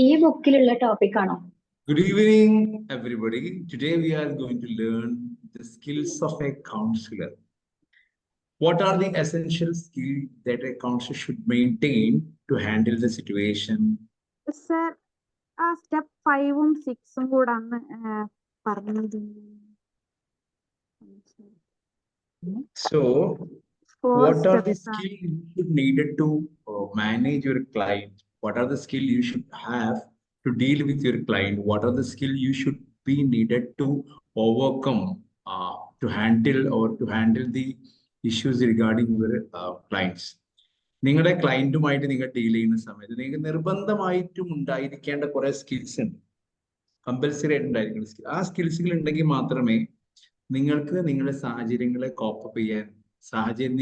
ഈ ബുക്കിലുള്ള ടോപ്പിക് ആണോ? Good evening, everybody. Today we are going to learn the skills of a counselor. What are the essential skills that a counselor should maintain to handle the situation? Sir, step 5 and 6 കൂടെ പറഞ്ഞത്. So, what are the skills you should needed to manage your client? What are the skills you should have to deal with your client? What are the skills you should be needed to overcome to handle the issues regarding your clients? നിങ്ങളുടെ ക്ലയന്റുമായിട്ട് നിങ്ങൾ deal ചെയ്യുന്ന സമയത്ത് നിങ്ങൾക്ക് നിർബന്ധമായിട്ടും ഉണ്ടായിരിക്കേണ്ട കുറെ skills ഉണ്ട്. Compulsory ആയിട്ട് ഉണ്ടായിരിക്കുന്ന സ്കിൽ. ആ സ്കിൽസുകൾ ഉണ്ടെങ്കിൽ മാത്രമേ നിങ്ങൾക്ക് നിങ്ങളുടെ സാഹചര്യങ്ങളെ കോപ്പപ്പ് ചെയ്യാൻ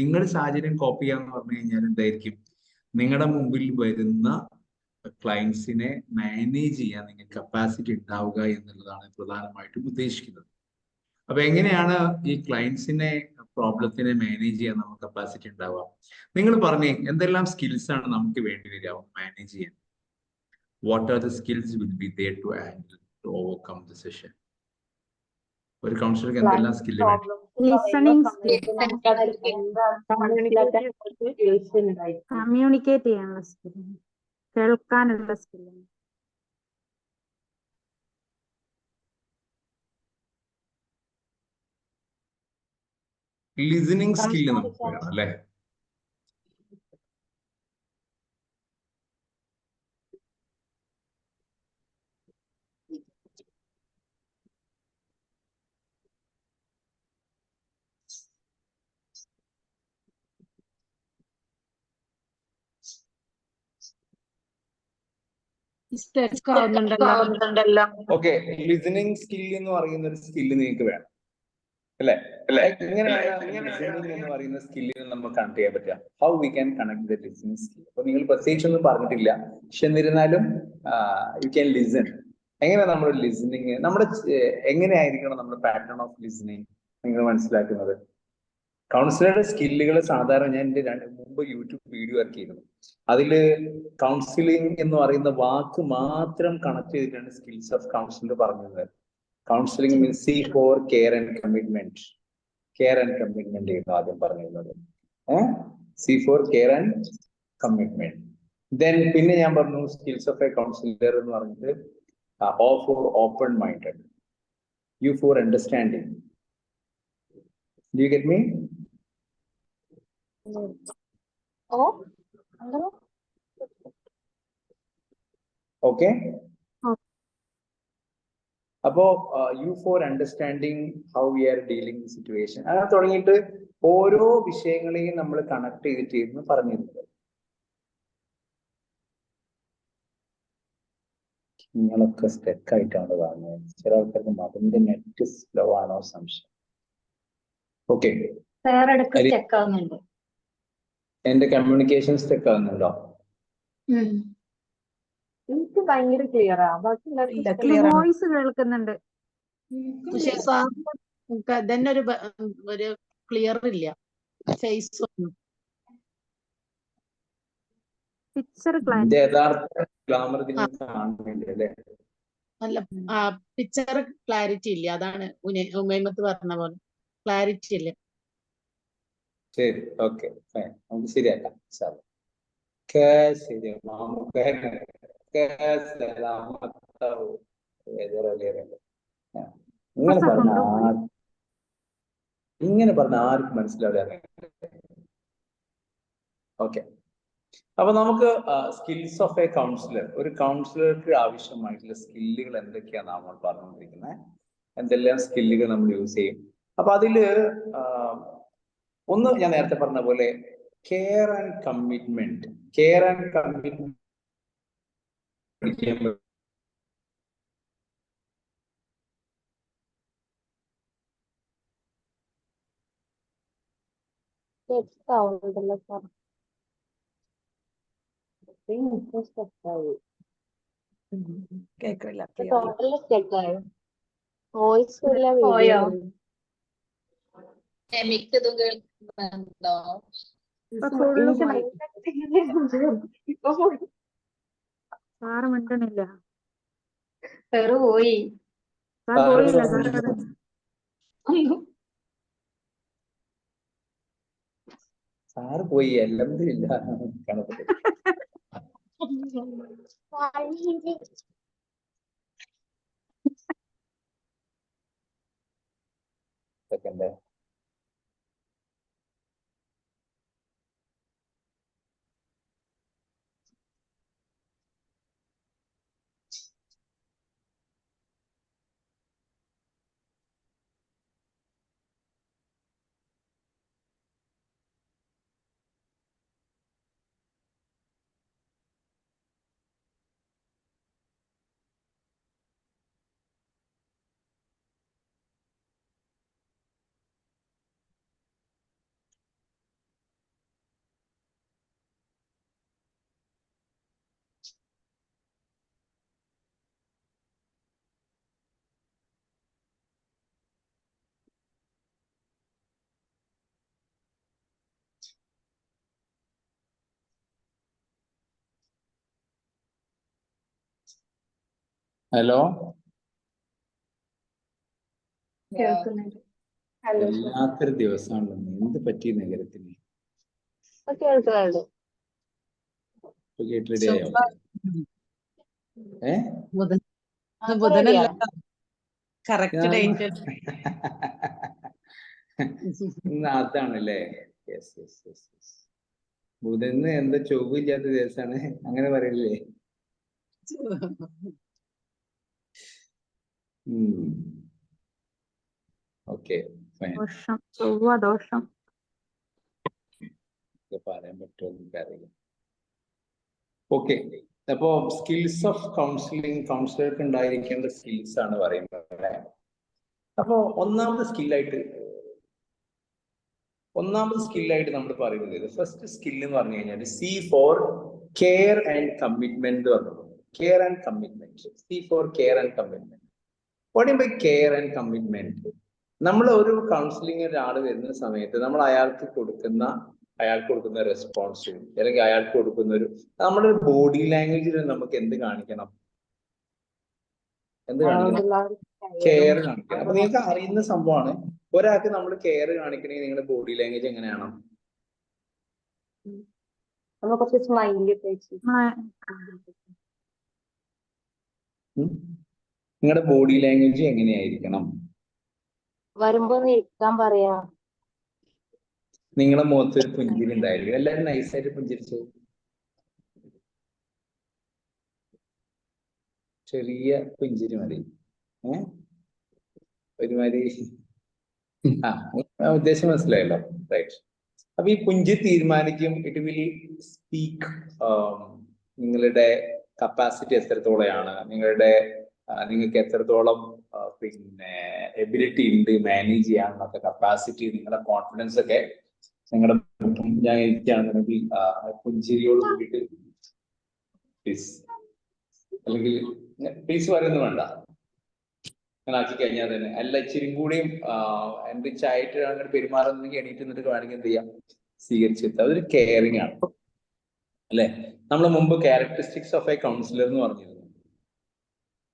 നിങ്ങളുടെ സാഹചര്യം കോപ്പ് ചെയ്യാന്ന് പറഞ്ഞു കഴിഞ്ഞാൽ എന്തായിരിക്കും? നിങ്ങളുടെ മുമ്പിൽ വരുന്ന ക്ലയൻസിനെ മാനേജ് ചെയ്യാൻ നിങ്ങൾക്ക് കപ്പാസിറ്റി ഉണ്ടാവുക എന്നുള്ളതാണ് പ്രധാനമായിട്ടും ഉദ്ദേശിക്കുന്നത്. അപ്പൊ എങ്ങനെയാണ് ഈ ക്ലയൻസിനെ പ്രോബ്ലത്തിനെ മാനേജ് ചെയ്യാൻ നമുക്ക് കപ്പാസിറ്റി ഉണ്ടാവുക? നിങ്ങൾ പറഞ്ഞേ, എന്തെല്ലാം സ്കിൽസ് ആണ് നമുക്ക് വേണ്ടി വരിക മാനേജ് ചെയ്യാൻ? What are the skills will be there to handle to overcome the session? ഒരു കൗൺസിലർക്ക് എന്തെല്ലാം സ്കില്ല് വേണ്ടി? കമ്മ്യൂണിക്കേറ്റ് ചെയ്യാനുള്ള സ്കിൽ, കേൾക്കാനുള്ള സ്കിൽ. ലിസണിങ് സ്കില്ല് നമുക്ക് വേണം അല്ലെ? ഓക്കെ, ലിസണിങ് സ്കില്ല് എന്ന് പറയുന്ന ഒരു സ്കില്ല് നിങ്ങൾക്ക് വേണം അല്ലെ? ലിസണിങ് എന്ന് പറയുന്ന സ്കില്ലിന് നമുക്ക് കണക്ട് ചെയ്യാൻ പറ്റുക. How we can connect the listening skill. അപ്പൊ നിങ്ങൾ പ്രത്യേകിച്ചൊന്നും പറഞ്ഞിട്ടില്ല, പക്ഷെ എന്നിരുന്നാലും യു ക്യാൻ ലിസൺ. എങ്ങനെ നമ്മൾ ലിസണിങ്, നമ്മുടെ എങ്ങനെയായിരിക്കണം നമ്മുടെ പാറ്റേൺ ഓഫ് ലിസണിങ് നിങ്ങൾ മനസ്സിലാക്കുന്നത്? കൗൺസിലറുടെ സ്കില്ലുകൾ സാധാരണ ഞാൻ എന്റെ മുമ്പ് യൂട്യൂബ് വീഡിയോ ഇറക്കിയിരുന്നു. അതില് കൗൺസിലിംഗ് എന്ന് പറയുന്ന വാക്ക് മാത്രം കണക്ട് ചെയ്തിട്ടാണ് സ്കിൽസ് ഓഫ് കൗൺസിലർ പറഞ്ഞത്. Counselling means C for care and commitment. Care and commitment ആയിരുന്നു ആദ്യം പറഞ്ഞിരുന്നത്. C for care and commitment. Then പിന്നെ ഞാൻ പറഞ്ഞു സ്കിൽസ് ഓഫ് എ കൗൺസിലർ എന്ന് പറഞ്ഞിട്ട് O for open minded, U for understanding. Do you get me? Okay. അപ്പോ U for understanding how we are dealing the situation. അങ്ങനെ തുടങ്ങിയിട്ട് ഓരോ വിഷയങ്ങളെയും നമ്മൾ കണക്ട് ചെയ്തിട്ടായിരുന്നു പറഞ്ഞിരുന്നത്. നിങ്ങളൊക്കെ സ്റ്റെക്ക് ആയിട്ടാണ് കാണുന്നത്. ചില ആൾക്കാർക്ക് മതിന്റെ നെറ്റ് സ്ലോ ആണോ സംശയം. ഓക്കെ, എന്റെ കമ്മ്യൂണിക്കേഷൻ സ്റ്റെക്ക് ആകുന്നുണ്ടോ? എനിക്ക് ഭയങ്കര ക്ലിയറാ, വോയിസ് കേൾക്കുന്നുണ്ട്. പക്ഷെ സാറിന് ഒരു ക്ലിയർ ഇല്ല. ഫേസ് അല്ല, പിക്ചർ ക്ലാരിറ്റി ഇല്ല. അതാണ് ഉമൈമത്ത് പറഞ്ഞ പോലെ ക്ലാരിറ്റി ഇല്ല. ശരി, ഓക്കെ, നമുക്ക് ശരിയാക്കാം. ഇങ്ങനെ പറഞ്ഞ ആർക്കും മനസ്സിലാവില്ല. ഓക്കെ, അപ്പൊ നമുക്ക് സ്കിൽസ് ഓഫ് എ കൗൺസിലർ, ഒരു കൗൺസിലർക്ക് ആവശ്യമായിട്ടുള്ള സ്കില്ലുകൾ എന്തൊക്കെയാണ് നമ്മൾ പറഞ്ഞുകൊണ്ടിരിക്കുന്നത്, എന്തെല്ലാം സ്കില്ലുകൾ നമ്മൾ യൂസ് ചെയ്യും. അപ്പൊ അതില് ഒന്ന് ഞാൻ നേരത്തെ പറഞ്ഞ പോലെ care and commitment. Care and commitment sir മിണ്ടണില്ല. സാറ് പോയി. സാർ പോയില്ല. സാർ സാറ് പോയി, എല്ലാം ഇല്ല കണക്ക്. സെക്കൻഡ് ഹലോ, കേൾക്കുന്നുണ്ട്. Hello sir. വല്ലാത്തൊരു ദിവസമാണല്ലോ. എന്ത് പറ്റി നഗരത്തിന്? കേൾക്കുന്നുണ്ട്. റെഡി ആയോ? ബുധനല്ല, കറക്റ്റ് ഡേറ്റ്. ഇന്ന് അതാണല്ലേ? Yes yes yes yes. ബുധന് എന്താ ചൊവ്വില്ലാത്ത ദിവസമാണ്, അങ്ങനെ പറയില്ലേ? ഓക്കെ, ദോഷം, ചൊവ്വ ദോഷം. പറയാൻ പറ്റുമോ എനിക്കറിയില്ല. ഓക്കെ, അപ്പോ സ്കിൽസ് ഓഫ് കൗൺസിലിംഗ്, കൗൺസിലർക്ക് ഉണ്ടായിരിക്കേണ്ട സ്കിൽസ് ആണ് പറയുന്നത്. അപ്പോ ഒന്നാമത് സ്കില്ലായിട്ട് നമ്മൾ പറയുന്നത്, ഫസ്റ്റ് സ്കിൽ എന്ന് പറഞ്ഞു കഴിഞ്ഞാൽ C for care and commitment പറഞ്ഞു. Care and commitment. C for care and commitment. What is by care and commitment? നമ്മൾ ഒരു കൗൺസിലിംഗ് ഒരാൾ വരുന്ന സമയത്ത് നമ്മൾ അയാൾക്ക് കൊടുക്കുന്ന റെസ്പോൺസ്, അല്ലെങ്കിൽ അയാൾക്ക് കൊടുക്കുന്ന നമ്മുടെ ബോഡി ലാംഗ്വേജിൽ നമുക്ക് എന്ത് കാണിക്കണം? കെയർ കാണിക്കണം. അപ്പൊ നിങ്ങൾക്ക് അറിയുന്ന സംഭവമാണ്, ഒരാൾക്ക് നമ്മൾ കെയർ കാണിക്കണമെങ്കിൽ നിങ്ങളുടെ ബോഡി ലാംഗ്വേജ് എങ്ങനെയാണ്? നിങ്ങളുടെ ബോഡി ലാംഗ്വേജ് എങ്ങനെയായിരിക്കണം? വരുമ്പോ ഇരിക്കാൻ പറയാ. നിങ്ങളുടെ മുഖത്ത് ഒരു പുഞ്ചിരി ഉണ്ടായിരിക്കും. എല്ലാവരും നൈസായിട്ട് പുഞ്ചിരിച്ചു. ചെറിയ പുഞ്ചിരി മതി. ഒരുമാതിരി ഉദ്ദേശം മനസ്സിലായല്ലോ? റൈറ്റ്. അപ്പൊ ഈ പുഞ്ചിരി തീരുമാനിക്കും, ഇറ്റ് വിൽ സ്പീക്ക് നിങ്ങളുടെ കപ്പാസിറ്റി എത്രത്തോളമാണ്, നിങ്ങൾക്ക് എത്രത്തോളം എബിലിറ്റി ഉണ്ട് മാനേജ് ചെയ്യാനുള്ള കപ്പാസിറ്റി, നിങ്ങളുടെ കോൺഫിഡൻസ് ഒക്കെ നിങ്ങളുടെ ഞാൻ എനിക്കാണെന്നുണ്ടെങ്കിൽ പുഞ്ചിരിയോട് കൂടിയിട്ട് പ്ലീസ്, അല്ലെങ്കിൽ പ്ലീസ് പറയുന്നു വേണ്ട, അങ്ങനെ ആക്കി കഴിഞ്ഞാൽ തന്നെ അല്ല ഇച്ചിരി കൂടിയും എൻറിച്ച് ആയിട്ട് അങ്ങനെ പെരുമാറുന്നെങ്കിൽ എണീറ്റ് നിന്നിട്ട് വേണമെങ്കിൽ എന്ത് ചെയ്യാം, സ്വീകരിച്ചെടുത്ത്. അതൊരു കെയറിങ് ആണ് അല്ലെ? നമ്മൾ മുമ്പ് ക്യാരക്ടറിസ്റ്റിക്സ് ഓഫ് എ കൗൺസിലർ എന്ന് പറഞ്ഞിരുന്നു,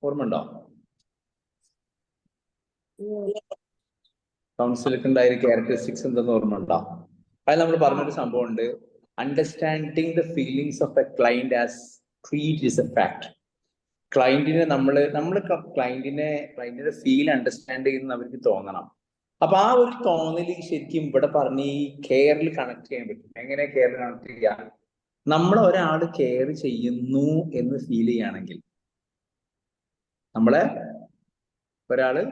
ഓർമ്മ ഉണ്ടോ? കൗൺസിലർക്ക് ഉണ്ടായ ക്യാരക്ടറിസ്റ്റിക്സ് എന്തെന്ന് ഓർമ്മ ഉണ്ടോ? അത് നമ്മൾ പറഞ്ഞൊരു സംഭവം ഉണ്ട്, understanding the feelings of a client as treat is a fact. ക്ലൈന്റിനെ ക്ലൈന്റിന്റെ ഫീൽ അണ്ടർസ്റ്റാൻഡ് ചെയ്യുന്ന അവർക്ക് തോന്നണം. അപ്പൊ ആ ഒരു തോന്നല് ശരിക്കും ഇവിടെ പറഞ്ഞ് ഈ കെയറിൽ കണക്ട് ചെയ്യാൻ പറ്റും. എങ്ങനെ കെയറിൽ കണക്ട് ചെയ്യാം? നമ്മൾ ഒരാൾ കെയർ ചെയ്യുന്നു എന്ന് ഫീൽ ചെയ്യുകയാണെങ്കിൽ, നമ്മളെ ഒരാള്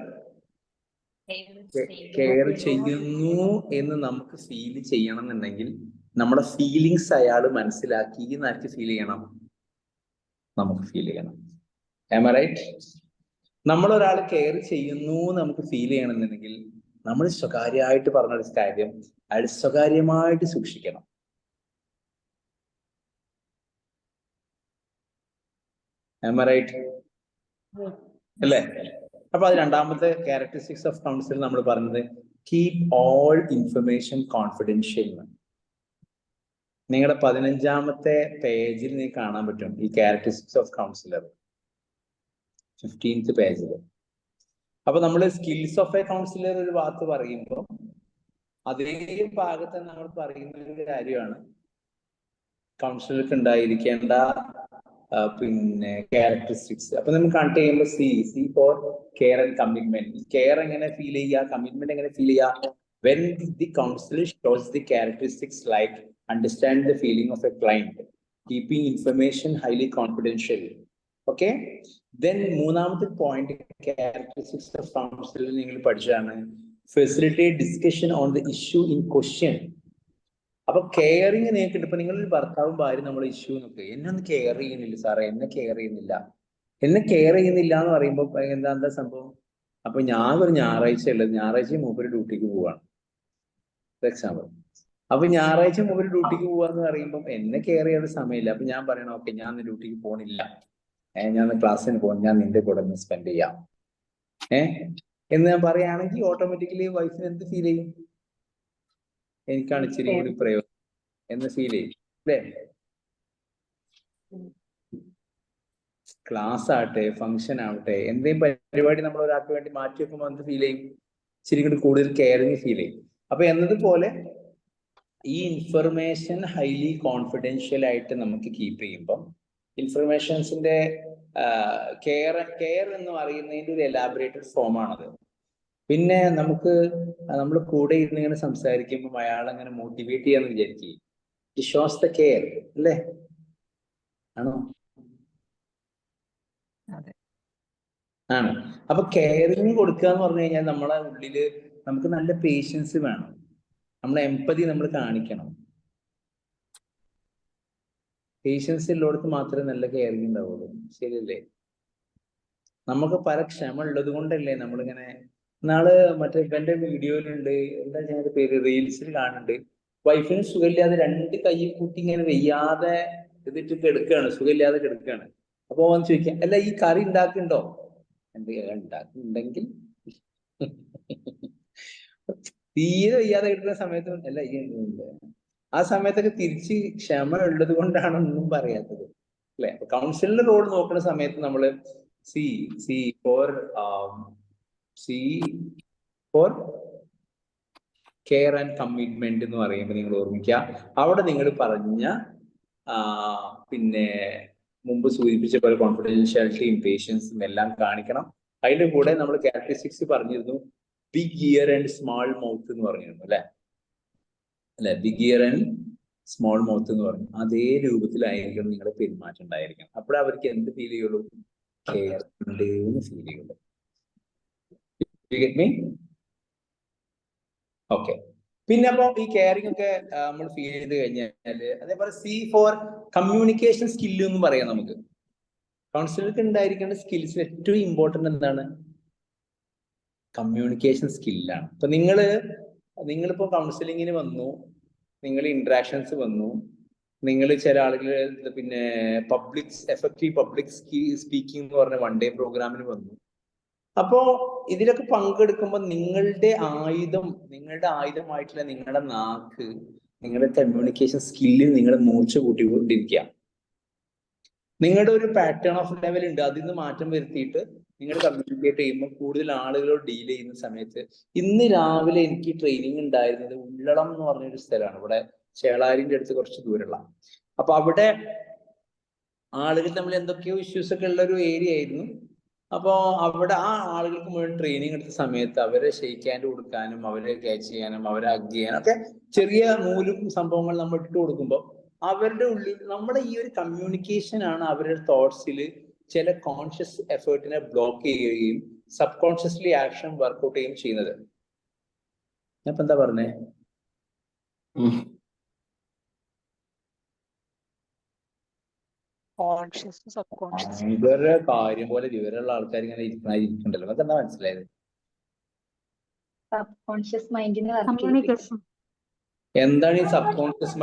കെയർ ചെയ്യുന്നു എന്ന് നമുക്ക് ഫീൽ ചെയ്യണം എന്നുണ്ടെങ്കിൽ നമ്മുടെ ഫീലിങ്സ് അയാൾ മനസ്സിലാക്കി എന്നാർക്ക് ഫീൽ ചെയ്യണം? നമുക്ക് ഫീൽ ചെയ്യണം. Am I right? നമ്മൾ ഒരാൾ കെയർ ചെയ്യുന്നു നമുക്ക് ഫീൽ ചെയ്യണമെന്നുണ്ടെങ്കിൽ നമ്മൾ സ്വകാര്യമായിട്ട് പറഞ്ഞൊരു കാര്യം അയാൾ സ്വകാര്യമായിട്ട് സൂക്ഷിക്കണം. Am I right? അല്ലേ? അപ്പൊ അത് രണ്ടാമത്തെ ക്യാരക്ടറിസ്റ്റിക്സ് ഓഫ് കൗൺസിൽ നമ്മൾ പറഞ്ഞത് കീപ് ഓൾ ഇൻഫർമേഷൻ കോൺഫിഡൻഷ്യൽ. നിങ്ങളുടെ 15ാമത്തെ പേജിൽ നിങ്ങൾക്ക് കാണാൻ പറ്റും ഈ ക്യാരക്ടറിസ്റ്റിക്സ് ഓഫ് കൗൺസിലർ. 15th പേജിൽ. അപ്പൊ നമ്മൾ സ്കിൽസ് ഓഫ് എ കൗൺസിലർ ഒരു ഭാഗത്ത് പറയുമ്പോൾ അതേ ഭാഗത്ത് നമ്മൾ പറയുന്ന ഒരു കാര്യമാണ് കൗൺസിലർക്ക് ഉണ്ടായിരിക്കേണ്ട പിന്നെ ക്യാരക്ടറിസ്റ്റിക്സ്. അപ്പൊ നമ്മൾ കണക്ട് ചെയ്യുമ്പോൾ C for care and commitment. Care എങ്ങനെ ഫീൽ ചെയ്യുക, കമ്മിറ്റ്മെന്റ് എങ്ങനെ ഫീൽ ചെയ്യുക? When the councillor shows the characteristics like understand the feeling of a client, keeping information highly confidential. Okay, then മൂന്നാമത്തെ പോയിന്റ് characteristics of counsel നിങ്ങൾ പഠിച്ചതാണ് facilitate discussion on the issue in question. അപ്പൊ caring നിങ്ങൾക്ക് ഇപ്പൊ നിങ്ങളൊരു ഭർത്താവും ഭാര്യ നമ്മളെ ഇഷ്യൂ നോക്കുക, എന്നെ ഒന്ന് കെയർ ചെയ്യുന്നില്ല സാറേ, എന്നെ കെയർ ചെയ്യുന്നില്ല എന്ന് പറയുമ്പോൾ എന്താ സംഭവം? അപ്പൊ ഞാൻ ഒരു ഞായറാഴ്ച മൂപ്പര് ഡ്യൂട്ടിക്ക് പോവാണ്, എക്സാമ്പിൾ. അപ്പൊ ഞായറാഴ്ച മുതൽ ഡ്യൂട്ടിക്ക് പോവാന്ന് പറയുമ്പോൾ എന്നെ കെയർ ചെയ്യാൻ സമയമില്ല. അപ്പൊ ഞാൻ പറയണം, ഓക്കെ ഞാൻ ഡ്യൂട്ടിക്ക് പോണില്ല, ഞാൻ ക്ലാസ്സിന് പോകണം, ഞാൻ നിന്റെ കൂടെ ഒന്ന് സ്പെൻഡ് ചെയ്യാം എന്ന് ഞാൻ പറയുകയാണെങ്കിൽ ഓട്ടോമാറ്റിക്കലി വൈഫിന് എന്ത് ഫീൽ ചെയ്യും? എനിക്കാണ് ഇച്ചിരി കൂടി പ്രയോജനം എന്ന് ഫീൽ ചെയ്യും അല്ലേ? ക്ലാസ് ആവട്ടെ, ഫംഗ്ഷൻ ആവട്ടെ, എന്തെങ്കിലും പരിപാടി നമ്മൾ ഒരാൾക്ക് വേണ്ടി മാറ്റി വെക്കുമ്പോൾ എന്ത് ഫീൽ ചെയ്യും? ഇച്ചിരി കൂടി കൂടുതൽ കെയറിങ് ഫീൽ ചെയ്യും. അപ്പൊ എന്നതുപോലെ ഈ ഇൻഫർമേഷൻ ഹൈലി കോൺഫിഡൻഷ്യൽ ആയിട്ട് നമുക്ക് കീപ്പ് ചെയ്യുമ്പോൾ ഇൻഫർമേഷൻസിന്റെ കെയർ എന്ന് പറയുന്നതിന്റെ ഒരു എലാബറേറ്റഡ് ഫോം ആണത്. പിന്നെ നമ്മൾ കൂടെ ഇരുന്ന് ഇങ്ങനെ സംസാരിക്കുമ്പോൾ അയാളെങ്ങനെ മോട്ടിവേറ്റ് ചെയ്യാന്ന് വിചാരിക്കും. ഇറ്റ് ഷോസ് ദ കെയർ അല്ലേ? ആണോ? ആണ്. അപ്പൊ കെയറിങ് കൊടുക്കുക എന്ന് പറഞ്ഞു കഴിഞ്ഞാൽ നമ്മളെ ഉള്ളില് നമുക്ക് നല്ല പേഷ്യൻസ് വേണം, നമ്മളെ എംപതി നമ്മൾ കാണിക്കണം. പേഷ്യൻസ് ഉള്ളിടത്ത് മാത്രമേ നല്ല കെയറിങ് ഉണ്ടാവുള്ളൂ. ശരിയല്ലേ? നമുക്ക് പല ക്ഷമ ഉള്ളത് കൊണ്ടല്ലേ നമ്മളിങ്ങനെ. നാള് മറ്റേ ഇവന്റെ വീഡിയോയിലുണ്ട്, എന്താ ഞാൻ പേര്, റീൽസിൽ കാണുന്നുണ്ട്, വൈഫിന് സുഖമില്ലാതെ 2 കൈ കൂട്ടി ഇങ്ങനെ വെയ്യാതെ ഇതിട്ട് കിടക്കുകയാണ്, സുഖമില്ലാതെ കിടക്കുകയാണ്. അപ്പൊ അവൻ ചോദിക്കാം, അല്ല ഈ കറി ഉണ്ടാക്കുന്നുണ്ടോ? ഉണ്ടാക്കുന്നുണ്ടെങ്കിൽ തീരെ വയ്യാതെ കിട്ടുന്ന സമയത്ത് അല്ല ഈ ആ സമയത്തൊക്കെ തിരിച്ച് ക്ഷമ ഉള്ളത് കൊണ്ടാണ് ഒന്നും പറയാത്തത് അല്ലെ? കൗൺസിലിന്റെ റോൾ നോക്കുന്ന സമയത്ത് നമ്മള് C for care and commitment എന്ന് പറയുമ്പോൾ നിങ്ങൾ ഓർമ്മിക്കുക, അവിടെ നിങ്ങൾ പറഞ്ഞ പിന്നെ മുമ്പ് സൂചിപ്പിച്ച പോലെ കോൺഫിഡൻഷ്യാലിറ്റിയും പേഷ്യൻസും എല്ലാം കാണിക്കണം. അതിന്റെ കൂടെ നമ്മൾ ക്യാരക്ടറിസ്റ്റിക്സ് പറഞ്ഞിരുന്നു, big ear and small mouth എന്ന് പറഞ്ഞിരുന്നു അല്ലെ? Big ear and small mouth എന്ന് പറഞ്ഞു. അതേ രൂപത്തിലായിരിക്കണം നിങ്ങളുടെ പെരുമാറ്റം ഉണ്ടായിരിക്കണം. അപ്പോഴേ അവർക്ക് എന്ത് ഫീൽ ചെയ്യുള്ളൂ? കെയർ ഉണ്ട് എന്ന് ഫീൽ ചെയ്യുള്ളൂ. ഓക്കെ. പിന്നെ അപ്പൊ ഈ കെയറിംഗ് ഒക്കെ നമ്മൾ ഫീൽ ചെയ്ത് കഴിഞ്ഞാല് അതേപോലെ സി ഫോർ കമ്മ്യൂണിക്കേഷൻ സ്കില്ല് എന്ന് പറയാം. നമുക്ക് കൗൺസിലർക്ക് ഉണ്ടായിരിക്കേണ്ട സ്കിൽസിൽ ഏറ്റവും ഇമ്പോർട്ടന്റ് എന്താണ്? കമ്മ്യൂണിക്കേഷൻ സ്കില്ലാണ്. ഇപ്പൊ നിങ്ങളിപ്പോ കൗൺസിലിങ്ങിന് വന്നു, നിങ്ങൾ ഇന്ററാക്ഷൻസ് വന്നു, നിങ്ങൾ ചില ആളുകൾ പിന്നെ എഫക്റ്റീവ് പബ്ലിക് സ്പീക്കിംഗ് എന്ന് പറഞ്ഞ 1 day പ്രോഗ്രാമിന് വന്നു. അപ്പോ ഇതിലൊക്കെ പങ്കെടുക്കുമ്പോൾ നിങ്ങളുടെ ആയുധമായിട്ടുള്ള നിങ്ങളുടെ നാക്ക്, നിങ്ങളുടെ കമ്മ്യൂണിക്കേഷൻ സ്കില്ലിൽ നിങ്ങൾ മൂർച്ച കൂട്ടിക്കൊണ്ടിരിക്കുക. നിങ്ങളുടെ ഒരു പാറ്റേൺ ഓഫ് ലെവൽ ഉണ്ട്, അതിൽ നിന്ന് മാറ്റം വരുത്തിയിട്ട് നിങ്ങൾ കമ്മ്യൂണിക്കേറ്റ് ചെയ്യുമ്പോൾ കൂടുതൽ ആളുകളോട് ഡീൽ ചെയ്യുന്ന സമയത്ത്. ഇന്ന് രാവിലെ എനിക്ക് ട്രെയിനിങ് ഉണ്ടായിരുന്നത് ഉള്ളളം എന്ന് പറഞ്ഞൊരു സ്ഥലമാണ്, ഇവിടെ ചേളാരിന്റെ അടുത്ത് കുറച്ച് ദൂരമുള്ള. അപ്പൊ അവിടെ ആളുകൾ തമ്മിൽ എന്തൊക്കെയോ ഇഷ്യൂസ് ഒക്കെ ഉള്ള ഒരു ഏരിയ ആയിരുന്നു. അപ്പോ അവിടെ ആ ആളുകൾക്ക് മുഴുവൻ ട്രെയിനിങ് എടുത്ത സമയത്ത് അവരെ ഷെയ്ക്ക് ഹാൻഡ് കൊടുക്കാനും അവരെ ക്യാച്ച് ചെയ്യാനും അവരെ ഹഗ് ചെയ്യാനും ഒക്കെ ചെറിയ നൂലും സംഭവങ്ങൾ നമ്മൾ ഇട്ട് കൊടുക്കുമ്പോൾ അവരുടെ ഉള്ളിൽ നമ്മുടെ ഈ ഒരു കമ്മ്യൂണിക്കേഷൻ ആണ് അവരുടെ തോട്ട്സിൽ ചില കോൺഷ്യസ് എഫേർട്ടിനെ ബ്ലോക്ക് ചെയ്യുകയും സബ് കോൺഷ്യസ്ലി ആക്ഷൻ വർക്ക്ഔട്ട് ചെയ്യുകയും ചെയ്യുന്നത്. ഞാൻ ഇപ്പൊ എന്താ പറഞ്ഞേ? ഇവരുടെ കാര്യം പോലെ വിവരമുള്ള ആൾക്കാർ ഇങ്ങനെ ഇരിക്കണ്ടല്ലോ. നമുക്ക് എന്താ മനസ്സിലായത്? സബ് കോൺഷ്യസ് മൈൻഡിനെ കമ്മ്യൂണിക്കേഷൻ. എന്താണ് ഈ സബ് കോൺഷ്യസ്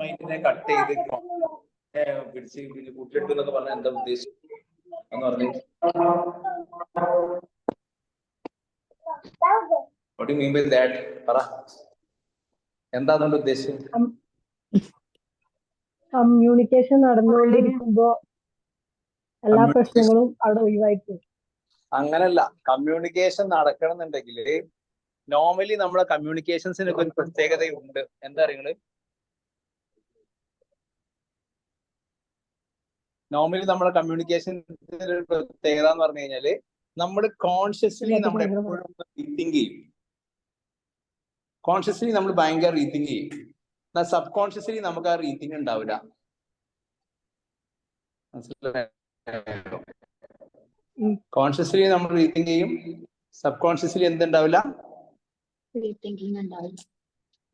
മൈൻഡിനെ കട്ട് ചെയ്ത് പിടിച്ച് കൂട്ടിലിട്ടു എന്നൊക്കെ പറഞ്ഞാൽ എന്താ ഉദ്ദേശം എന്ന് പറഞ്ഞു? What do you mean by that? പറ, എന്താ അതുകൊണ്ട് ഉദ്ദേശം? കമ്മ്യൂണിക്കേഷൻ നടന്നുകൊണ്ടിരിക്കുമ്പോ എല്ലാ പ്രശ്നങ്ങളും അവിടെ ഒഴിവായിപ്പോകും. അങ്ങനല്ല, കമ്മ്യൂണിക്കേഷൻ നടക്കണമെന്നുണ്ടെങ്കിൽ നോർമലി നമ്മളെ കമ്മ്യൂണിക്കേഷൻസിനൊക്കെ ഒരു പ്രത്യേകതയുണ്ട്. എന്താ അറിയങ്ങള്? നോർമലി നമ്മളെ കമ്മ്യൂണിക്കേഷൻസിന്റെ ഒരു പ്രത്യേകത എന്ന് പറഞ്ഞു കഴിഞ്ഞാല് നമ്മൾ കോൺഷ്യസ്ലി നമ്മൾ എപ്പോഴും റീതിങ്ക് ചെയ്യും. കോൺഷ്യസ്ലി നമ്മൾ ഭയങ്കര റീതിങ്ക് ചെയ്യും. എന്നാൽ സബ് കോൺഷ്യസ്ലി നമുക്ക് ആ റീതിങ്ക് ഉണ്ടാവില്ല. മനസ്സിലായോ? കോൺഷ്യസ്ലി നമ്മൾ റീതിങ്ക് ചെയ്യും, സബ് കോൺഷ്യസ്ലി എന്തുണ്ടാവില്ല?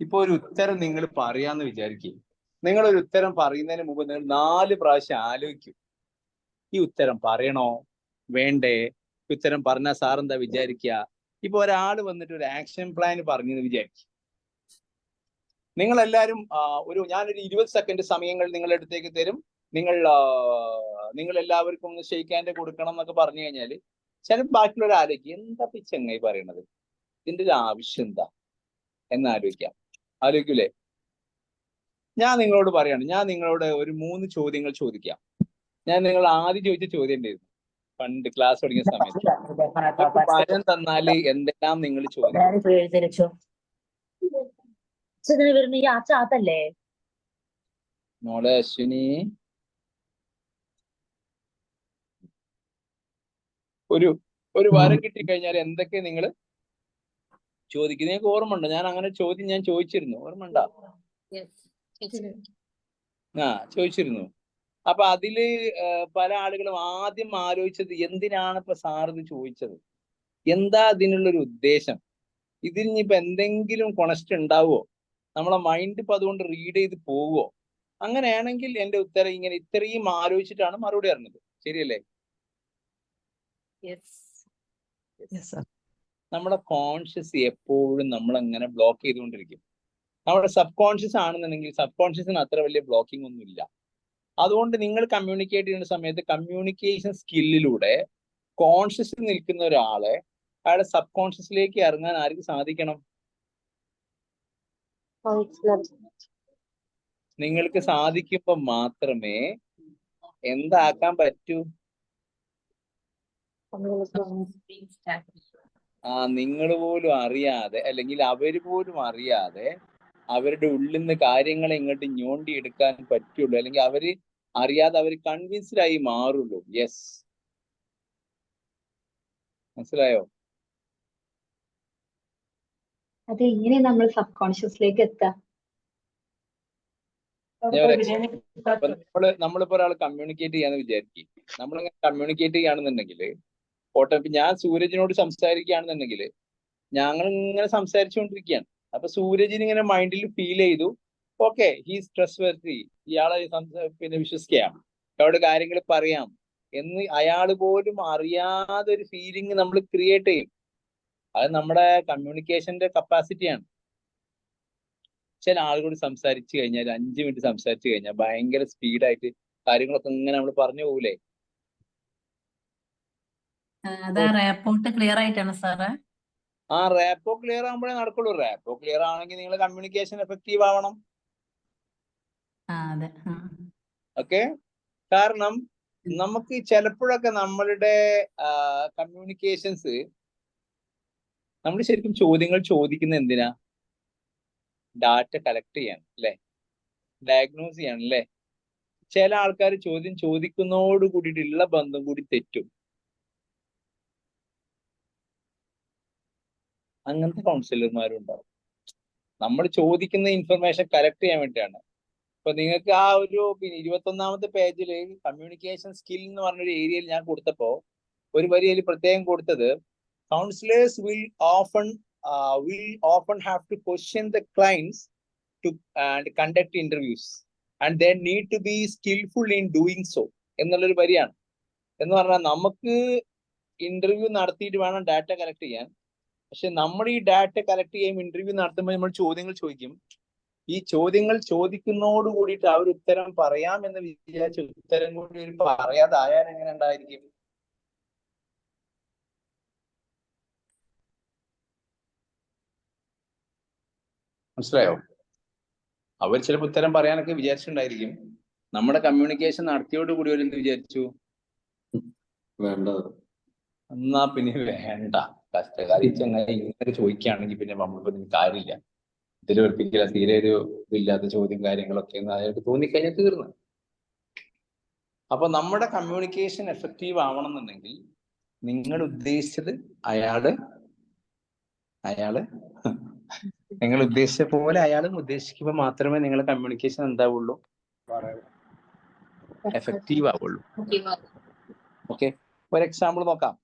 ഇപ്പൊ ഒരു ഉത്തരം നിങ്ങൾ പറയാന്ന് വിചാരിക്കും. നിങ്ങൾ ഒരു ഉത്തരം പറയുന്നതിന് മുമ്പ് നിങ്ങൾ 4 പ്രാവശ്യം ആലോചിക്കും. ഈ ഉത്തരം പറയണോ വേണ്ടേ? ഉത്തരം പറഞ്ഞാൽ സാർ എന്താ വിചാരിക്കുക? ഇപ്പൊ ഒരാൾ വന്നിട്ട് ഒരു ആക്ഷൻ പ്ലാൻ പറഞ്ഞെന്ന് വിചാരിക്കും. നിങ്ങളെല്ലാവരും ഞാനൊരു 20 സെക്കൻഡ് സമയങ്ങൾ നിങ്ങളുടെ അടുത്തേക്ക് തരും. നിങ്ങൾ എല്ലാവർക്കും ഒന്ന് ഷെയ്ക്ക് ഹാൻഡ് കൊടുക്കണം എന്നൊക്കെ പറഞ്ഞു കഴിഞ്ഞാൽ ചിലപ്പോൾ ബാക്കിയുള്ളവർ ആലോചിക്കും, എന്താ ഈ ചങ്ങായി പറയണത്, ഇതിന്റെ ഒരു ആവശ്യം എന്താ എന്നാലോചിക്കാം. ആലോചിക്കൂലേ? ഞാൻ നിങ്ങളോട് പറയാണ്, ഞാൻ നിങ്ങളോട് ഒരു 3 ചോദ്യങ്ങൾ ചോദിക്കാം. ഞാൻ നിങ്ങൾ ആദ്യം ചോദിച്ച ചോദ്യം ഉണ്ടായിരുന്നു പണ്ട് ക്ലാസ് തുടങ്ങിയ സമയത്ത്. പരം തന്നാല് എന്തെല്ലാം നിങ്ങൾ ചോദിക്കും? മോളെ അശ്വിനി, ഒരു വരം കിട്ടിക്കഴിഞ്ഞാൽ എന്തൊക്കെ നിങ്ങൾ ചോദിക്കുന്നത്? നിങ്ങൾക്ക് ഓർമ്മ ഉണ്ടോ? ഞാൻ അങ്ങനെ ചോദ്യം ഞാൻ ചോദിച്ചിരുന്നു, ഓർമ്മ ഉണ്ടോ? ചോദിച്ചിരുന്നു. അപ്പൊ അതില് പല ആളുകളും ആദ്യം ആലോചിച്ചത് എന്തിനാണ് ഇപ്പൊ സാർ ഇത് ചോദിച്ചത്, എന്താ അതിനുള്ളൊരു ഉദ്ദേശം, ഇതിനിപ്പോ എന്തെങ്കിലും കൊണസ്റ്റ് ഉണ്ടാവുമോ, നമ്മളെ മൈൻഡ് ഇപ്പൊ അതുകൊണ്ട് റീഡ് ചെയ്ത് പോവുമോ? അങ്ങനെയാണെങ്കിൽ എന്റെ ഉത്തരം ഇങ്ങനെ ഇത്രയും ആലോചിച്ചിട്ടാണ് മറുപടി അറിഞ്ഞത്. ശരിയല്ലേ? നമ്മുടെ കോൺഷ്യസ് എപ്പോഴും നമ്മളങ്ങനെ ബ്ലോക്ക് ചെയ്തുകൊണ്ടിരിക്കും. നമ്മുടെ സബ് കോൺഷ്യസ് ആണെന്നുണ്ടെങ്കിൽ സബ് കോൺഷ്യസിന് അത്ര വലിയ ബ്ലോക്കിംഗ് ഒന്നും ഇല്ല. അതുകൊണ്ട് നിങ്ങൾ കമ്മ്യൂണിക്കേറ്റ് ചെയ്യുന്ന സമയത്ത് കമ്മ്യൂണിക്കേഷൻ സ്കില്ലിലൂടെ കോൺഷ്യസിൽ നിൽക്കുന്ന ഒരാളെ അയാളെ സബ് കോൺഷ്യസിലേക്ക് ഇറങ്ങാൻ ആർക്ക് സാധിക്കണം? നിങ്ങൾക്ക് സാധിക്കുമ്പോൾ മാത്രമേ എന്താക്കാൻ പറ്റൂ? നിങ്ങൾ പോലും അറിയാതെ, അല്ലെങ്കിൽ അവര് പോലും അറിയാതെ അവരുടെ ഉള്ളിൽ നിന്ന് കാര്യങ്ങളെ ഇങ്ങോട്ട് ഞോണ്ടി എടുക്കാൻ പറ്റുള്ളൂ, അല്ലെങ്കിൽ അവര് അറിയാതെ അവർ കൺവിൻസ്ഡ് ആയി മാറുള്ളൂ. യെസ്, മനസ്സിലായോ? അത് എങ്ങനെ നമ്മൾ സബ് കോൺഷ്യസിലേക്ക് എത്താം? നമ്മളിപ്പോ ഒരാൾ കമ്മ്യൂണിക്കേറ്റ് ചെയ്യാന്ന് വിചാരിക്കും. നമ്മളിങ്ങനെ കമ്മ്യൂണിക്കേറ്റ് ചെയ്യുകയാണെന്നുണ്ടെങ്കിൽ ഞാൻ സൂരജിനോട് സംസാരിക്കുകയാണെന്നുണ്ടെങ്കിൽ ഞങ്ങൾ ഇങ്ങനെ സംസാരിച്ചുകൊണ്ടിരിക്കുകയാണ്. അപ്പൊ സൂരജിന് ഇങ്ങനെ മൈൻഡിൽ ഫീൽ ചെയ്തു, ഓക്കെ ഹീസ് ട്രസ്റ്റ് വർത്തി, ഇയാളെ വിശ്വസിക്കാം, അയാളോട് കാര്യങ്ങൾ പറയാം എന്ന് അയാൾ പോലും അറിയാതെ ഒരു ഫീലിംഗ് നമ്മൾ ക്രിയേറ്റ് ചെയ്യും. അത് നമ്മുടെ കമ്മ്യൂണിക്കേഷന്റെ കപ്പാസിറ്റിയാണ്. ചില ആളുകളോട് സംസാരിച്ചു കഴിഞ്ഞാൽ 5 മിനിറ്റ് സംസാരിച്ചു കഴിഞ്ഞാൽ ഭയങ്കര സ്പീഡായിട്ട് കാര്യങ്ങളൊക്കെ ഇങ്ങനെ നമ്മൾ പറഞ്ഞു പോകൂലേ? ക്ലിയർ ആയിട്ടാണ് സാറേ. റാപ്പോ ക്ലിയർ ആകുമ്പോഴേ നടക്കുള്ളൂ. റാപ്പോ ക്ലിയർ ആണെങ്കിൽ നിങ്ങൾ കമ്മ്യൂണിക്കേഷൻ എഫക്റ്റീവ് ആവണം. ഓക്കെ, കാരണം നമുക്ക് ചിലപ്പോഴൊക്കെ നമ്മളുടെ കമ്മ്യൂണിക്കേഷൻസ് നമ്മൾ ശരിക്കും ചോദ്യങ്ങൾ ചോദിക്കുന്നത് എന്തിനാ? ഡാറ്റ കളക്ട് ചെയ്യാൻ അല്ലേ, ഡയഗ്നോസ് ചെയ്യാൻ അല്ലേ? ചില ആൾക്കാർ ചോദ്യം ചോദിക്കുന്നതോട് കൂടിയിട്ടുള്ള ബന്ധം കൂടി തെറ്റും. അങ്ങനത്തെ കൗൺസിലർമാരും ഉണ്ടാവും. നമ്മൾ ചോദിക്കുന്ന ഇൻഫർമേഷൻ കളക്ട് ചെയ്യാൻ വേണ്ടിയാണ്. ഇപ്പൊ നിങ്ങൾക്ക് ആ ഒരു 21ാമത്തെ പേജിൽ കമ്മ്യൂണിക്കേഷൻ സ്കിൽ എന്ന് പറഞ്ഞൊരു ഏരിയയിൽ ഞാൻ കൊടുത്തപ്പോ ഒരു വരിയിൽ പ്രത്യേകം കൊടുത്തത്, councillors will often have to question the clients and conduct interviews and they need to be skillful in doing so എന്നുള്ളൊരു വരിയാണ്. എന്ന് പറഞ്ഞാൽ നമുക്ക് ഇന്റർവ്യൂ നടത്തിയിട്ട് വേണം ഡാറ്റ കളക്ട് ചെയ്യാൻ. പക്ഷെ നമ്മൾ ഈ ഡാറ്റ കളക്ട് ചെയ്യുമ്പോൾ ഇന്റർവ്യൂ നടത്തുമ്പോൾ നമ്മൾ ചോദ്യങ്ങൾ ചോദിക്കും. ഈ ചോദ്യങ്ങൾ ചോദിക്കുന്നതോട് കൂടിയിട്ട് അവർ ഉത്തരം പറയാം എന്ന് വിചാരിച്ച ഉത്തരം കൂടി പറയാതെ ആയാൽ എങ്ങനെ ഉണ്ടായിരിക്കും? മനസ്സിലായോ? അവർ ചിലപ്പോൾ ഉത്തരം പറയാനൊക്കെ വിചാരിച്ചിട്ടുണ്ടായിരിക്കും. നമ്മുടെ കമ്മ്യൂണിക്കേഷൻ നടത്തിയോട് കൂടി ഒരു എന്ത് വിചാരിച്ചു, വേണ്ട. എന്നാ പിന്നെ വേണ്ട, കഷ്ടകാലി ചങ്ങായി ഇങ്ങനെ ചോദിക്കുകയാണെങ്കിൽ പിന്നെ നമ്മളിപ്പോ ഇതിന് കാര്യമില്ല, ഇതിൽ ഒരിക്കലും തീരെ ഒരു ഇതില്ലാത്ത ചോദ്യം കാര്യങ്ങളൊക്കെ എന്ന് അയാൾക്ക് തോന്നിക്കഴിഞ്ഞാൽ തീർന്നു. അപ്പൊ നമ്മുടെ കമ്മ്യൂണിക്കേഷൻ എഫക്റ്റീവ് ആവണം എന്നുണ്ടെങ്കിൽ നിങ്ങൾ ഉദ്ദേശിച്ചത് അയാള് നിങ്ങൾ ഉദ്ദേശിച്ച പോലെ അയാളും ഉദ്ദേശിക്കുമ്പോൾ മാത്രമേ നിങ്ങളുടെ കമ്മ്യൂണിക്കേഷൻ എന്താവുള്ളൂ, എഫക്റ്റീവ് ആവുള്ളൂ. ഓക്കെ, ഒരു എക്സാമ്പിൾ നോക്കാം.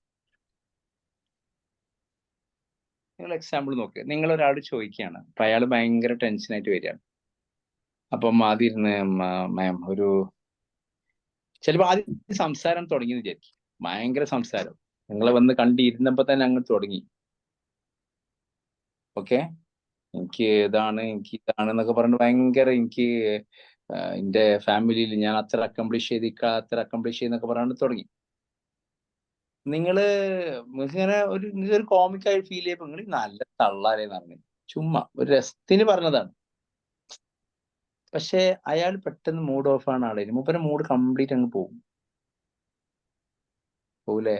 നിങ്ങൾ എക്സാമ്പിൾ നോക്ക്. നിങ്ങൾ ഒരാൾ ചോദിക്കുകയാണ്, അപ്പൊ അയാൾ ഭയങ്കര ടെൻഷനായിട്ട് വരികയാണ്. അപ്പം ആദ്യം ഇരുന്ന് മാം ഒരു ചിലപ്പോൾ ആദ്യം സംസാരം തുടങ്ങിയെന്ന് വിചാരിക്കും, ഭയങ്കര സംസാരം, നിങ്ങളെ വന്ന് കണ്ടിരുന്നപ്പോ തന്നെ അങ്ങ് തുടങ്ങി. ഓക്കെ, എനിക്ക് ഇതാണെന്നൊക്കെ പറഞ്ഞ് ഭയങ്കര എനിക്ക് എൻ്റെ ഫാമിലിയിൽ ഞാൻ അത്ര അക്കംപ്ലിഷ് ചെയ്തെന്നൊക്കെ പറഞ്ഞാണ് തുടങ്ങി. ഇങ്ങനെ ഒരു കോമിക്കായി ഫീൽ ചെയ്യപ്പോ നിങ്ങൾ നല്ല തള്ളാലേന്ന് പറഞ്ഞു, ചുമ്മാ ഒരു രസത്തിന് പറഞ്ഞതാണ്. പക്ഷെ അയാൾ പെട്ടെന്ന് മൂഡ് ഓഫ് ആണ്, ആളെ മൂപ്പരെ മൂഡ് കംപ്ലീറ്റ് അങ്ങ് പോകൂലേ.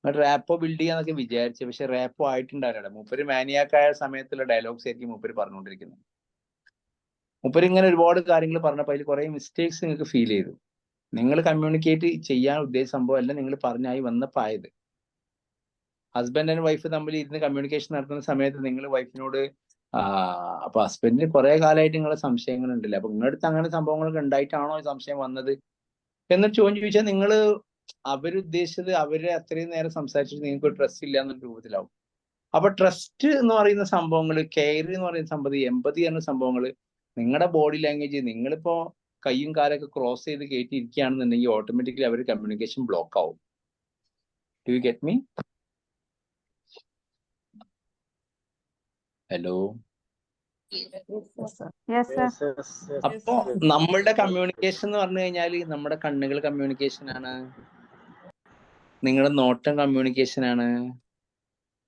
റാപ്പോ ബിൽഡ് ചെയ്യാന്നൊക്കെ വിചാരിച്ചു, പക്ഷെ റാപ്പോ ആയിട്ടുണ്ടാവില്ല. മൂപ്പര് മാനിയാക്കായ സമയത്തുള്ള ഡയലോഗ്സ് ആയിരിക്കും മൂപ്പര് പറഞ്ഞുകൊണ്ടിരിക്കുന്നത്. മൂപ്പര് ഇങ്ങനെ ഒരുപാട് കാര്യങ്ങൾ പറഞ്ഞപ്പോൾ അതിൽ കുറെ മിസ്റ്റേക്സ് നിങ്ങൾക്ക് ഫീൽ ചെയ്തു. നിങ്ങൾ കമ്മ്യൂണിക്കേറ്റ് ചെയ്യാൻ ഉദ്ദേശിച്ച സംഭവം അല്ല നിങ്ങൾ പറഞ്ഞായി വന്നപ്പോൾ ആയത്. ഹസ്ബൻഡ് ആൻഡ് വൈഫ് തമ്മിൽ ഇരുന്ന് കമ്മ്യൂണിക്കേഷൻ നടത്തുന്ന സമയത്ത് നിങ്ങൾ വൈഫിനോട് അപ്പൊ ഹസ്ബൻഡിന് കുറെ കാലമായിട്ട് നിങ്ങളെ സംശയങ്ങൾ ഉണ്ടല്ലേ, അപ്പൊ നിങ്ങളുടെ അടുത്ത് അങ്ങനെ സംഭവങ്ങളൊക്കെ ഉണ്ടായിട്ടാണോ ഈ സംശയം വന്നത് എന്നൊരു ചോദ്യം ചോദിച്ചാൽ നിങ്ങൾ അവരുദ്ദേശിച്ചത് അവരെ അത്രയും നേരം സംസാരിച്ചിട്ട് നിങ്ങൾക്ക് ട്രസ്റ്റ് ഇല്ല എന്ന രൂപത്തിലാവും. അപ്പൊ ട്രസ്റ്റ് എന്ന് പറയുന്ന സംഭവങ്ങൾ, കെയർ എന്ന് പറയുന്ന സംഭവം, എമ്പതി എന്ന സംഭവങ്ങൾ നിങ്ങളുടെ ബോഡി ലാംഗ്വേജ്, നിങ്ങളിപ്പോ കയ്യും കാലൊക്കെ ക്രോസ് ചെയ്ത് കയറ്റിയിരിക്കുകയാണെന്നുണ്ടെങ്കിൽ ഓട്ടോമാറ്റിക്കലി അവർ കമ്മ്യൂണിക്കേഷൻ ബ്ലോക്ക് ആവും. Do you get me? Hello, അപ്പോ നമ്മളുടെ കമ്മ്യൂണിക്കേഷൻ എന്ന് പറഞ്ഞു കഴിഞ്ഞാൽ നമ്മുടെ കണ്ണുകൾ കമ്മ്യൂണിക്കേഷൻ ആണ്, നിങ്ങളുടെ നോട്ടം കമ്മ്യൂണിക്കേഷൻ ആണ്.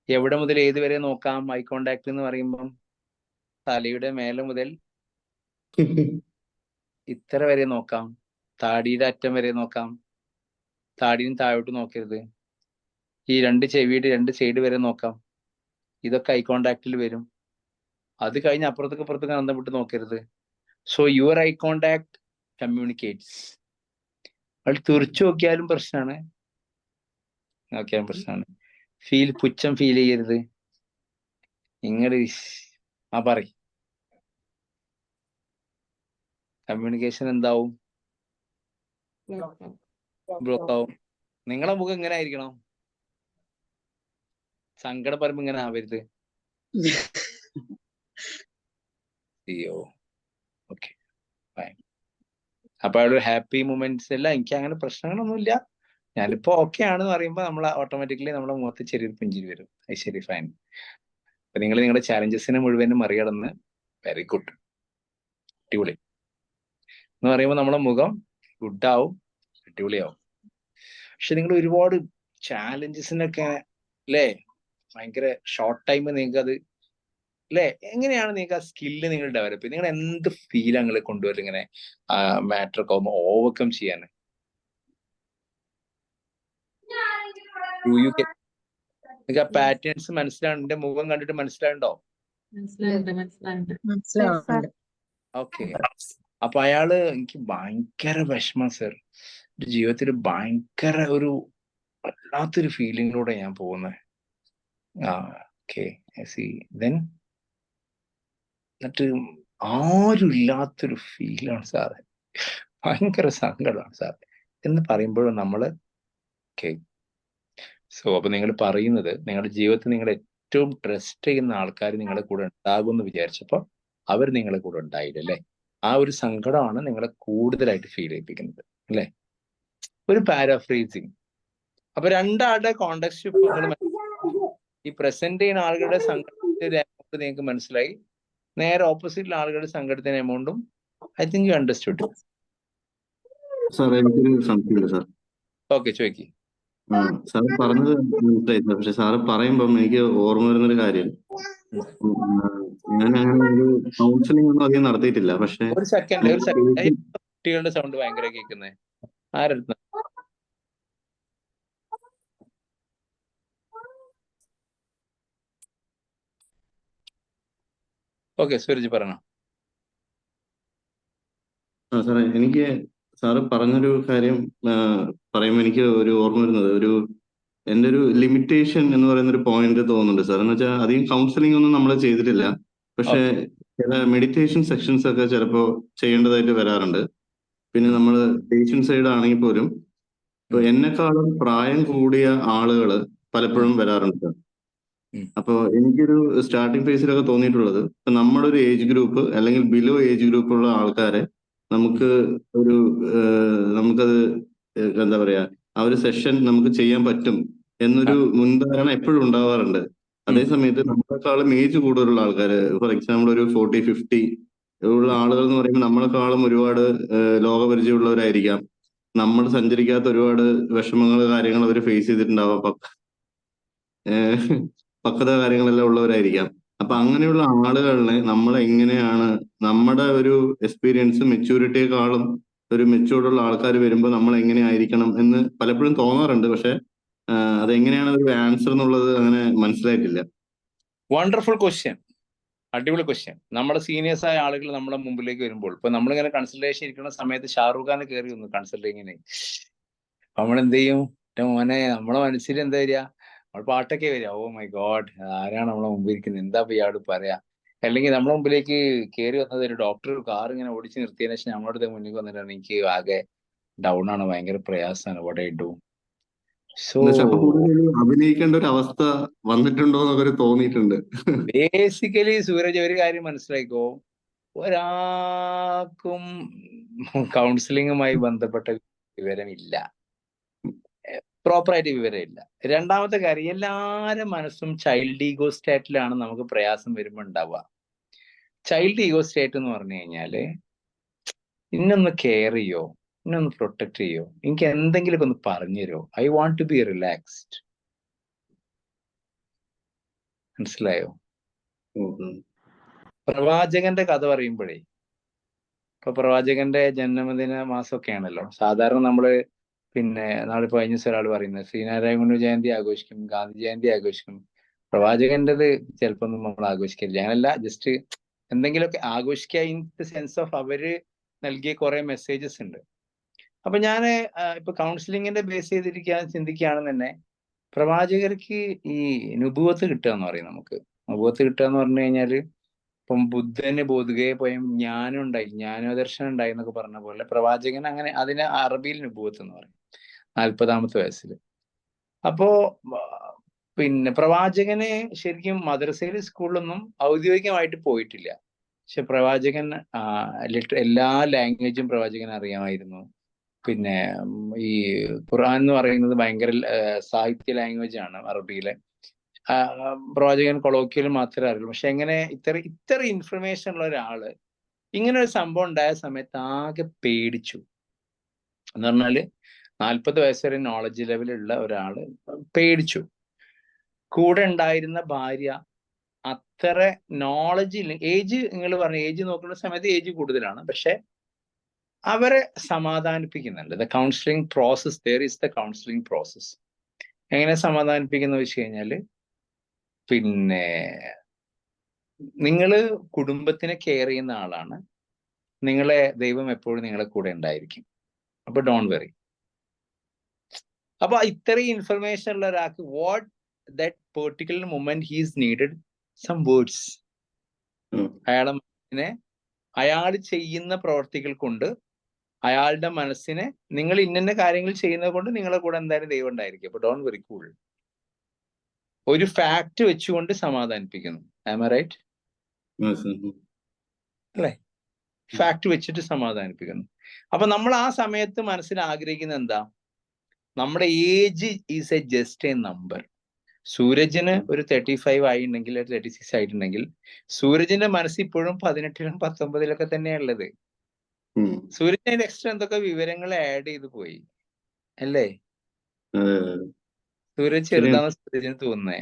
എവിടെ മുതൽ ഏത് വരെ നോക്കാം? ഐ കോണ്ടാക്ട് എന്ന് പറയുമ്പം തലയുടെ മേലെ മുതൽ ഇത്ര വരെ നോക്കാം, താടിയുടെ അറ്റം വരെ നോക്കാം, താടിയും താഴോട്ട് നോക്കരുത്, ഈ ചെവിയുടെ 2 സൈഡ് വരെ നോക്കാം. ഇതൊക്കെ ഐ കോണ്ടാക്റ്റിൽ വരും. അത് കഴിഞ്ഞ് അപ്പുറത്തേക്ക് അന്തം വിട്ട് നോക്കരുത്. So your eye contact communicates. അത് തുറച്ചു നോക്കിയാലും പ്രശ്നമാണ്, പുച്ഛം ഫീൽ ചെയ്യരുത്. ഇങ്ങട് പറ കമ്മ്യൂണിക്കേഷൻ എന്താവും? ബ്ലോക്ക് ആവും. നിങ്ങളെ മുഖം ഇങ്ങനെ ആയിരിക്കണം, സങ്കടം പറയുമ്പോ ഇങ്ങനെ ആവരുത്. അയ്യോ, ഓക്കെ ഫൈൻ. അപ്പൊ അവിടെ ഹാപ്പി മൊമെന്റ്സ് എല്ലാം, എനിക്ക് അങ്ങനെ പ്രശ്നങ്ങളൊന്നുമില്ല, ഞാനിപ്പോ ഓക്കെ ആണെന്ന് പറയുമ്പോൾ നമ്മൾ ഓട്ടോമാറ്റിക്കലി നമ്മുടെ മുഖത്ത് ചെറിയൊരു പുഞ്ചിരി വരും. അത് ശരി, ഫൈൻ. അപ്പൊ നിങ്ങൾ നിങ്ങളുടെ ചാലഞ്ചസിനെ മുഴുവനും മറികടന്ന് വെരി ഗുഡ്, അടിപൊളി എന്ന് പറയുമ്പോൾ നമ്മുടെ മുഖം ഗുഡാവും, അടിപൊളിയാവും. പക്ഷെ നിങ്ങൾ ഒരുപാട് ചാലഞ്ചസിനൊക്കെ അല്ലേ ഭയങ്കര ഷോർട്ട് ടൈം നിങ്ങൾക്ക് അത് അല്ലേ, എങ്ങനെയാണ് നിങ്ങൾക്ക് ആ സ്കില്ല് നിങ്ങൾ ഡെവലപ്പ് ചെയ്ത്, നിങ്ങൾ എന്ത് ഫീൽ നിങ്ങൾ കൊണ്ടുവരും ഇങ്ങനെ മാറ്റർ ഒക്കെ ഓവർകം ചെയ്യാൻ? നിങ്ങൾക്ക് ആ പാറ്റേൺസ് മനസ്സിലാണ്? എന്റെ മുഖം കണ്ടിട്ട് മനസ്സിലാവുണ്ടോ? ഓക്കെ. അപ്പൊ അയാള് എനിക്ക് ഭയങ്കര വിഷമം സർ, ജീവിതത്തിൽ ഭയങ്കര ഒരു വല്ലാത്തൊരു ഫീലിങ്ങിലൂടെ ഞാൻ പോകുന്നത്. ഓക്കെ, ദെൻ എന്നിട്ട് ആരുമില്ലാത്തൊരു ഫീലാണ് സാറ്, ഭയങ്കര സങ്കടമാണ് സാർ എന്ന് പറയുമ്പോഴും നമ്മള് ഓക്കെ. സോ അപ്പൊ നിങ്ങൾ പറയുന്നത് നിങ്ങളുടെ ജീവിതത്തിൽ നിങ്ങൾ ഏറ്റവും ട്രസ്റ്റ് ചെയ്യുന്ന ആൾക്കാർ നിങ്ങളുടെ കൂടെ ഉണ്ടാകും എന്ന് വിചാരിച്ചപ്പോൾ അവർ നിങ്ങളുടെ കൂടെ ഉണ്ടായില്ലേ, ആ ഒരു സങ്കടമാണ് നിങ്ങളെ കൂടുതലായിട്ട് ഫീൽ ചെയ്യിപ്പിക്കുന്നത് അല്ലേ. ഒരു പാരാഫ്രേസിങ്. അപ്പൊ രണ്ടാളുടെ കോണ്ടെക്സ്റ്റ് ഈ പ്രസന്റ് ചെയ്യുന്ന ആളുകളുടെ സങ്കടത്തിന്റെ എമൗണ്ട് നിങ്ങൾക്ക് മനസ്സിലായി, നേരെ ഓപ്പോസിറ്റിലെ ആളുകളുടെ സങ്കടത്തിന്റെ എമൗണ്ടും I think you understood. Sir എനിക്കൊരു സംശയമുണ്ട് സാർ. ഓക്കെ, ചോദിക്കും. സാർ പറഞ്ഞത് മനസ്സിലായി സാർ, പക്ഷെ സാറ് പറയുമ്പം എനിക്ക് ഓർമ്മ വരുന്നൊരു കാര്യം, ഞാൻ അങ്ങനെ ഒരു കൗൺസിലിംഗ് ഒന്നും അധികം നടത്തിയിട്ടില്ല. പക്ഷെ ഒരു സെക്കൻഡ് കുട്ടികളുടെ സൗണ്ട് ഭയങ്കര കേൾക്കുന്നേ. ആരെടുത്ത ഓക്കെ സൂരജ് പറഞ്ഞോ. സാറേ എനിക്ക് സാറ് പറഞ്ഞൊരു കാര്യം പറയുമ്പോൾ എനിക്ക് ഒരു ഓർമ്മ വരുന്നത് എൻ്റെ ഒരു ലിമിറ്റേഷൻ എന്ന് പറയുന്ന ഒരു പോയിന്റ് തോന്നുന്നുണ്ട് സാർ. എന്ന് വെച്ചാൽ അധികം കൗൺസിലിംഗ് ഒന്നും നമ്മൾ ചെയ്തിട്ടില്ല. പക്ഷെ ചില മെഡിറ്റേഷൻ സെക്ഷൻസ് ഒക്കെ ചിലപ്പോൾ ചെയ്യേണ്ടതായിട്ട് വരാറുണ്ട്. പിന്നെ നമ്മൾ പേഷ്യന്റ് സൈഡ് ആണെങ്കിൽ പോലും ഇപ്പൊ എന്നെക്കാളും പ്രായം കൂടിയ ആളുകൾ പലപ്പോഴും വരാറുണ്ട് സാർ. അപ്പോൾ എനിക്കൊരു സ്റ്റാർട്ടിംഗ് ഫേസിലൊക്കെ തോന്നിയിട്ടുള്ളത് ഇപ്പൊ നമ്മുടെ ഒരു ഏജ് ഗ്രൂപ്പ് അല്ലെങ്കിൽ ബിലോ ഏജ് ഗ്രൂപ്പുള്ള ആൾക്കാരെ നമുക്ക് നമുക്കത് എന്താ പറയാ ആ ഒരു സെഷൻ നമുക്ക് ചെയ്യാൻ പറ്റും എന്നൊരു മുൻധാരണ എപ്പോഴും ഉണ്ടാവാറുണ്ട്. അതേസമയത്ത് നമ്മളെക്കാളും ഏജ് കൂടുതലുള്ള ആൾക്കാര്, ഫോർ എക്സാമ്പിൾ ഒരു 40-50 ഉള്ള ആളുകൾ എന്ന് പറയുമ്പോൾ നമ്മളെക്കാളും ഒരുപാട് ലോകപരിചയമുള്ളവരായിരിക്കാം. നമ്മൾ സഞ്ചരിക്കാത്ത ഒരുപാട് വിഷമങ്ങൾ കാര്യങ്ങൾ അവർ ഫേസ് ചെയ്തിട്ടുണ്ടാവാം. പക്വത കാര്യങ്ങളെല്ലാം ഉള്ളവരായിരിക്കാം. അപ്പൊ അങ്ങനെയുള്ള ആളുകളെ നമ്മൾ എങ്ങനെയാണ് നമ്മുടെ ഒരു എക്സ്പീരിയൻസ് മെച്യൂരിറ്റിയെക്കാളും ഒരു മെച്യൂർഡുള്ള ആൾക്കാർ വരുമ്പോൾ നമ്മൾ എങ്ങനെയായിരിക്കണം എന്ന് പലപ്പോഴും തോന്നാറുണ്ട്. പക്ഷെ അതെങ്ങനെയാണ് ഒരു ആൻസർ എന്നുള്ളത് അങ്ങനെ മനസ്സിലായിട്ടില്ല. വണ്ടർഫുൾ ക്വസ്റ്റ്യൻ, അടിപൊളി ക്വസ്റ്റ്യൻ. നമ്മുടെ സീനിയേഴ്സ് ആയ ആളുകൾ നമ്മുടെ മുമ്പിലേക്ക് വരുമ്പോൾ ഇപ്പൊ നമ്മളിങ്ങനെ കൺസൾട്ടേഷൻ ഇരിക്കുന്ന സമയത്ത് ഷാറൂഖ് ഖാൻ കയറി വന്നു കൺസൾട്ടിങ്ങിന്. നമ്മൾ എന്ത് ചെയ്യും? മോനെ നമ്മളെ മനസ്സിൽ എന്താ വരിക? നമ്മൾ പാട്ടൊക്കെ വരിക, ഓ മൈ ഗോഡ് ആരാണ് നമ്മളെ മുമ്പിൽ ഇരിക്കുന്നത്, എന്താ ഇയാളോട് പറയാ. അല്ലെങ്കിൽ നമ്മുടെ മുമ്പിലേക്ക് കയറി വന്നത് ഒരു ഡോക്ടർ കാർ ഇങ്ങനെ ഓടിച്ച് നിർത്തിയതിനു ശേഷം നമ്മളോട് മുന്നിൽ വന്നിട്ടാണ് എനിക്ക് ആകെ ഡൗൺ ആണ്, ഭയങ്കര പ്രയാസമാണ്, വാട്ട് ഐ ഡു. സോ അഭിനയിക്കേണ്ട ഒരു അവസ്ഥ വന്നിട്ടുണ്ടോ എന്നൊക്കെ തോന്നിയിട്ടുണ്ട്. ബേസിക്കലി സൂരജ് ഒരു കാര്യം മനസ്സിലാക്കോ, ഒരാൾക്കും കൗൺസിലിങ്ങുമായി ബന്ധപ്പെട്ട വിവരമില്ല, പ്രോപ്പറായിട്ട് വിവരമില്ല. രണ്ടാമത്തെ കാര്യം, എല്ലാവരും മനസ്സും ചൈൽഡ് ഈഗോ സ്റ്റേറ്റിലാണ് നമുക്ക് പ്രയാസം വരുമ്പോൾ ഉണ്ടാവുക. ചൈൽഡ് ഈഗോ സ്റ്റേറ്റ് എന്ന് പറഞ്ഞു കഴിഞ്ഞാല് ഇന്നൊന്ന് കെയർ ചെയ്യോ, ഇന്നൊന്ന് പ്രൊട്ടക്ട് ചെയ്യോ, എനിക്ക് എന്തെങ്കിലുമൊക്കെ ഒന്ന് പറഞ്ഞു തരുമോ, I want to be relaxed. മനസ്സിലായോ? പ്രവാചകന്റെ കഥ പറയുമ്പോഴേ, ഇപ്പൊ പ്രവാചകന്റെ ജന്മദിന മാസമൊക്കെ ആണല്ലോ സാധാരണ നമ്മള്, പിന്നെ നാളെ കഴിഞ്ഞ ദിവസം ഒരാൾ പറയുന്നത് ശ്രീനാരായണ ഗുരു ജയന്തി ആഘോഷിക്കും, ഗാന്ധി ജയന്തി ആഘോഷിക്കും, പ്രവാചകന്റേത് ചിലപ്പോ ഒന്നും നമ്മൾ ആഘോഷിക്കില്ല. അങ്ങനല്ല, ജസ്റ്റ് എന്തെങ്കിലുമൊക്കെ ആഘോഷിക്കുക ഇൻ ദ സെൻസ് ഓഫ് അവര് നൽകിയ കുറെ മെസ്സേജസ് ഉണ്ട്. അപ്പൊ ഞാൻ ഇപ്പൊ കൗൺസിലിങ്ങിന്റെ ബേസ് ചിന്തിക്കുകയാണെന്ന് തന്നെ, പ്രവാചകർക്ക് ഈ നുബുവത്ത് കിട്ടുക എന്ന് പറയും. നമുക്ക് നുബുവത്ത് കിട്ടുക എന്ന് പറഞ്ഞു കഴിഞ്ഞാല്, ഇപ്പം ബുദ്ധന് ബോധഗയെ പോയ ജ്ഞാനം ഉണ്ടായി, ജ്ഞാനോദർശനം ഉണ്ടായി എന്നൊക്കെ പറഞ്ഞ പോലെ പ്രവാചകൻ അങ്ങനെ, അതിന് അറബിയിൽ നുബുവത്ത് എന്ന് പറയും, 40ാമത്തെ വയസ്സിൽ. അപ്പോ പിന്നെ പ്രവാചകന് ശരിക്കും മദ്രസയിൽ സ്കൂളിലൊന്നും ഔദ്യോഗികമായിട്ട് പോയിട്ടില്ല. പക്ഷെ പ്രവാചകൻ എല്ലാ ലാംഗ്വേജും പ്രവാചകൻ അറിയാമായിരുന്നു. പിന്നെ ഈ ഖുർആൻ എന്ന് പറയുന്നത് ഭയങ്കര സാഹിത്യ ലാംഗ്വേജ് ആണ് അറബിയിലെ. പ്രവാചകൻ കൊളോക്കിയൽ മാത്രമേ അറിയുള്ളൂ. പക്ഷെ എങ്ങനെ ഇത്ര ഇൻഫർമേഷൻ ഉള്ള ഒരാള് ഇങ്ങനെ ഒരു സംഭവം ഉണ്ടായ സമയത്ത് ആകെ പേടിച്ചു. എന്ന് പറഞ്ഞാല് 40 വയസ്സ് വരെ നോളജ് ലെവലുള്ള ഒരാള് പേടിച്ചു. കൂടെ ഉണ്ടായിരുന്ന ഭാര്യ അത്ര നോളജ് ഇല്ല, ഏജ് നിങ്ങൾ പറഞ്ഞ ഏജ് നോക്കുന്ന സമയത്ത് ഏജ് കൂടുതലാണ്, പക്ഷെ അവരെ സമാധാനിപ്പിക്കുന്നുണ്ട്. The counselling process, there is the counselling process. എങ്ങനെ സമാധാനിപ്പിക്കുന്ന വെച്ച് കഴിഞ്ഞാല്, പിന്നെ നിങ്ങള് കുടുംബത്തിനെ കെയർ ചെയ്യുന്ന ആളാണ്, നിങ്ങളെ ദൈവം എപ്പോഴും നിങ്ങളെ കൂടെ ഉണ്ടായിരിക്കും, അപ്പൊ ഡോണ്ട് വെറി. അപ്പൊ ഇത്രയും ഇൻഫർമേഷൻ ഉള്ള ഒരാൾക്ക് what that particular moment he's needed some words. അയാൾ ചെയ്യുന്ന പ്രവർത്തികൾ കൊണ്ട് അയാളുടെ മനസ്സിനെ, നിങ്ങൾ ഇന്ന കാര്യങ്ങൾ ചെയ്യുന്നത് കൊണ്ട് നിങ്ങളെ കൂടെ എന്തായാലും ദൈവം ഉണ്ടായിരിക്കും, അപ്പൊ ഡോണ്ട് വെറി കൂൾ. ഒരു ഫാക്ട് വെച്ചുകൊണ്ട് സമാധാനിപ്പിക്കുന്നു. Am I right? അല്ലേ? ഫാക്ട് വെച്ചിട്ട് സമാധാനിപ്പിക്കുന്നു. അപ്പൊ നമ്മൾ ആ സമയത്ത് മനസ്സിൽ ആഗ്രഹിക്കുന്നത് എന്താ? നമ്മുടെ age is a just a number. സൂരജിന് ഒരു 35 ആയിട്ടുണ്ടെങ്കിൽ, 36 ആയിട്ടുണ്ടെങ്കിൽ, സൂരജിന്റെ മനസ്സ് ഇപ്പോഴും 18-ലും 19-ലൊക്കെ തന്നെയാണ് ഉള്ളത്. സൂരജിന് എക്സ്ട്രാ എന്തൊക്കെ വിവരങ്ങൾ ആഡ് ചെയ്ത് പോയി അല്ലേ? സൂരജ് ചെറുതാണെന്ന് സൂരജിന് തോന്നുന്നേ.